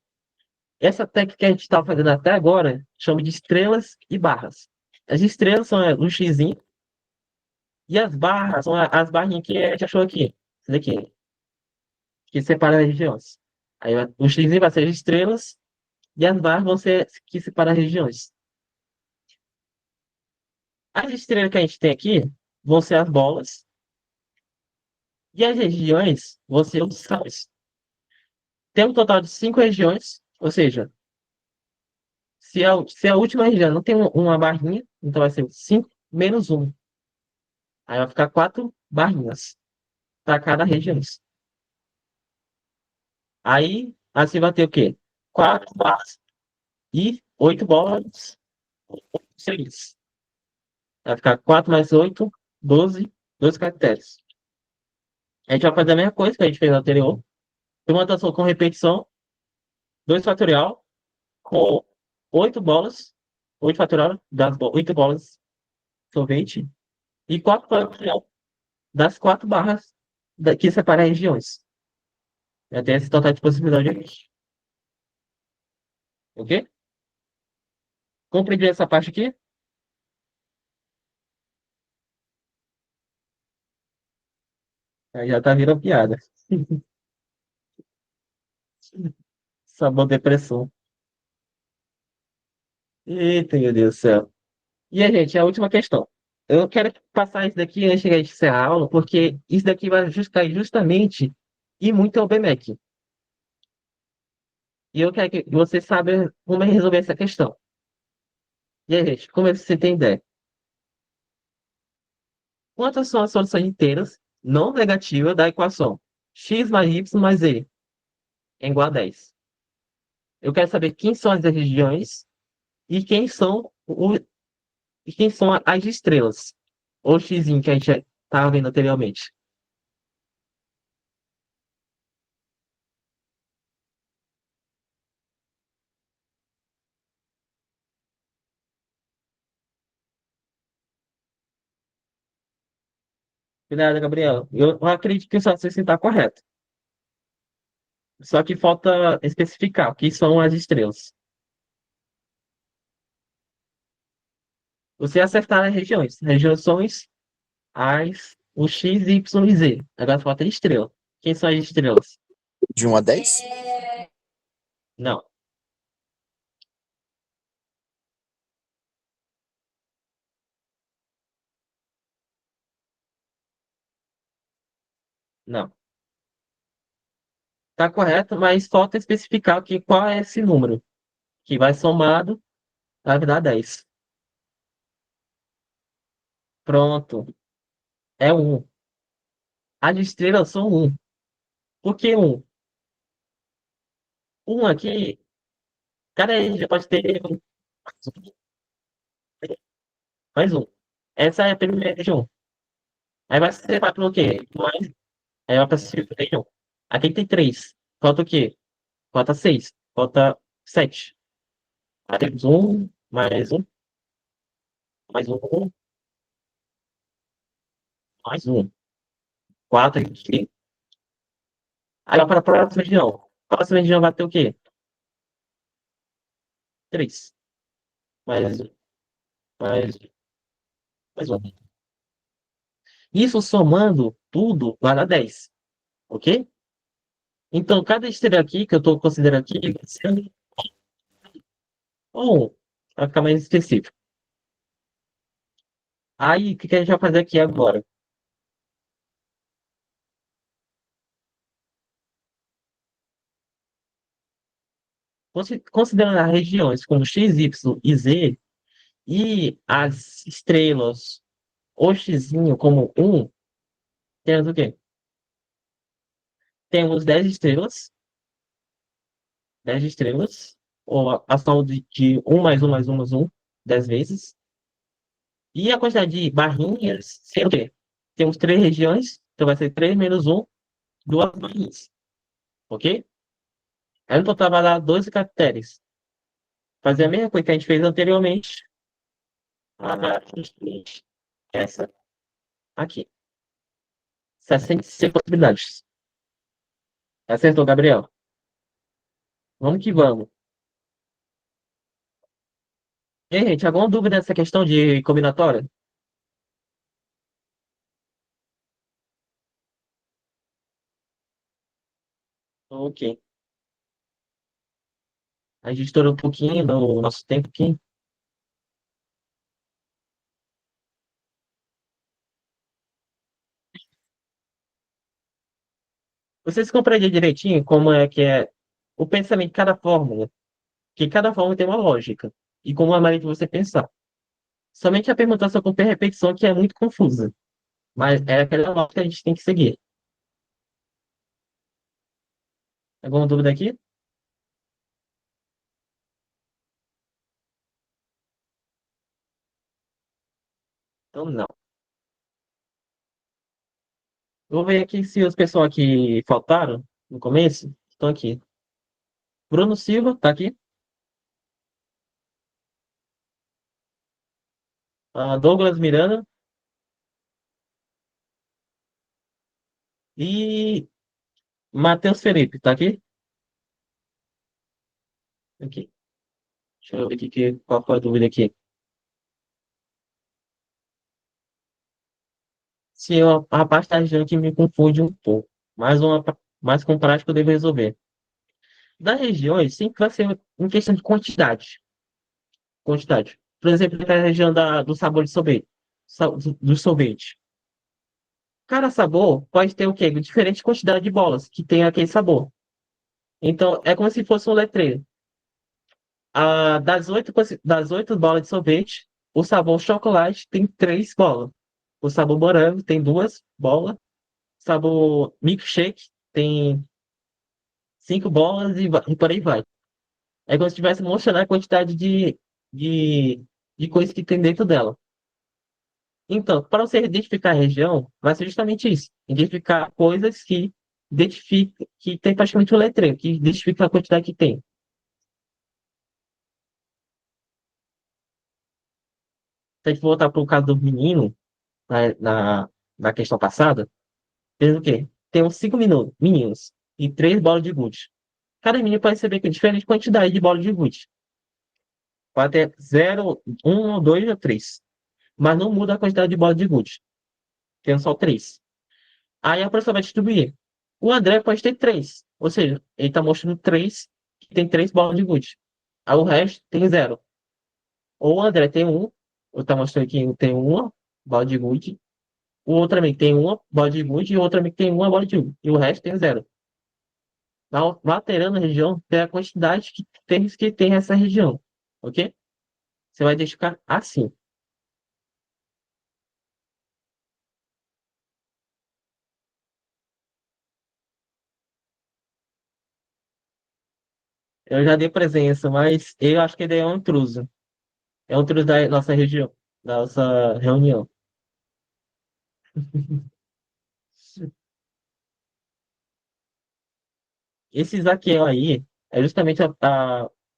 essa técnica que a gente está fazendo até agora chama de estrelas e barras. As estrelas são o xizinho e as barras são as barrinhas que a gente achou aqui. Isso daqui, que separa as regiões. Aí o xizinho vai ser as estrelas e as barras vão ser que separam as regiões. As estrelas que a gente tem aqui vão ser as bolas e as regiões vão ser os sais. Tem um total de 5 regiões, ou seja, se a última região não tem uma barrinha, então vai ser 5 menos 1. Aí vai ficar 4 barrinhas para cada região. Aí, assim vai ter o quê? 4 barras e 8 bolas seguidas. Vai ficar 4 mais 8, 12 caracteres. A gente vai fazer a mesma coisa que a gente fez no anterior. Permutação com repetição, 2 fatorial, com 8 bolas, 8 fatorial das 8 bolas sorvete e 4 fatorial das 4 barras que separam as regiões. Já tem esse total de possibilidade aqui. Ok? Compreendi essa parte aqui? Aí já tá virando piada. Sabor depressão. Eita, meu Deus do céu. E aí, gente, a última questão. Eu quero passar isso daqui antes de a gente encerrar a aula, porque isso daqui vai cair justamente e muito ao BMEC. E eu quero que você saiba como resolver essa questão. E aí, gente, como é que você tem ideia? Quantas são as soluções inteiras não negativas da equação x mais y mais z é igual a 10? Eu quero saber quem são as regiões e quem são as estrelas. Ou x que a gente estava vendo anteriormente. Cuidado, Gabriela. Eu acredito que o seu raciocínio está correto. Só que falta especificar o que são as estrelas. Você acertar as regiões. Regiões são o X, Y e Z. Agora falta a estrela. Quem são as estrelas?
De 1 a 10?
Não, não. Está correto, mas falta especificar qual é esse número. Que vai somado, vai dar 10. Pronto. É 1. As estrelas são 1. Por que 1? 1 aqui, cada região pode ter mais um. Essa é a primeira região. Aí vai ser para o quê? Aí vai para a segunda região. Aqui tem 3. Falta o quê? Falta 6. Falta 7. Aí temos mais um, mais um. 4 aqui. Aí vai para a próxima região. A próxima região vai ter o quê? 3. Mais um, mais um, mais um. Isso somando tudo vai dar 10. Ok? Então, cada estrela aqui, que eu estou considerando aqui, vai ser um. Vai ficar mais específico. Aí, o que a gente vai fazer aqui agora? Considerando as regiões como X, Y e Z, e as estrelas, o X como 1, temos o quê? temos 10 estrelas, 10 estrelas, ou a soma de um mais um mais um mais um, 10 vezes. E a quantidade de barrinhas, sempre temos três regiões, então vai ser 3 menos um, duas barrinhas, ok? Aí no total vai dar 12 caracteres. Fazer a mesma coisa que a gente fez anteriormente. Ah, essa aqui. 66 possibilidades. Acertou, Gabriel? Vamos que vamos. E aí, gente, alguma dúvida nessa questão de combinatória? Ok. A gente estourou um pouquinho do nosso tempo aqui. Vocês compreenderam direitinho como é que é o pensamento de cada fórmula? Que cada fórmula tem uma lógica. E como a maneira de você pensar. Somente a permutação com repetição que é muito confusa. Mas é aquela lógica que a gente tem que seguir. Alguma dúvida aqui? Então, não. Vou ver aqui se os pessoal que faltaram no começo estão aqui. Bruno Silva, tá aqui. Douglas Miranda e Matheus Felipe, tá aqui? Aqui. Deixa eu ver aqui qual foi a dúvida aqui. Se eu, a parte da região que me confunde um pouco. Mais com prática eu devo resolver. Das regiões, sempre vai ser em questão de quantidade. Quantidade. Por exemplo, na região do sabor de sorvete. Do sorvete. Cada sabor pode ter o quê? Diferente quantidade de bolas que tem aquele sabor. Então, é como se fosse um letreiro. Das oito bolas de sorvete, o sabor chocolate tem três bolas. O sabor morango tem duas bolas. O sabor milkshake tem cinco bolas e por aí vai. É como se estivesse mostrando a quantidade de, de coisas que tem dentro dela. Então, para você identificar a região, vai ser justamente isso. Identificar coisas que identifica, que tem praticamente um letreiro, que identifica a quantidade que tem. Se a gente voltar para o caso do menino, na, na, na questão passada, fez o quê? Tem uns cinco meninos e três bolas de gude. Cada menino pode receber diferente quantidade de bolas de gude. Pode ter zero, um, ou dois ou três. Mas não muda a quantidade de bolas de gude. Tem só três. Aí a professora vai distribuir. O André pode ter três. Ou seja, ele está mostrando três, que tem três bolas de gude. Aí o resto tem zero. Ou o André tem um, eu está mostrando que tem uma bola de gude. O outro amigo tem uma bola de gude e o outro amigo tem uma bola de gude. E o resto tem zero. Alterando a região, tem a quantidade que tem essa região. Ok? Você vai identificar assim. Eu já dei presença, mas eu acho que ele é um intruso. É um intruso da nossa região, da nossa reunião. Esse Zaqueu aí é justamente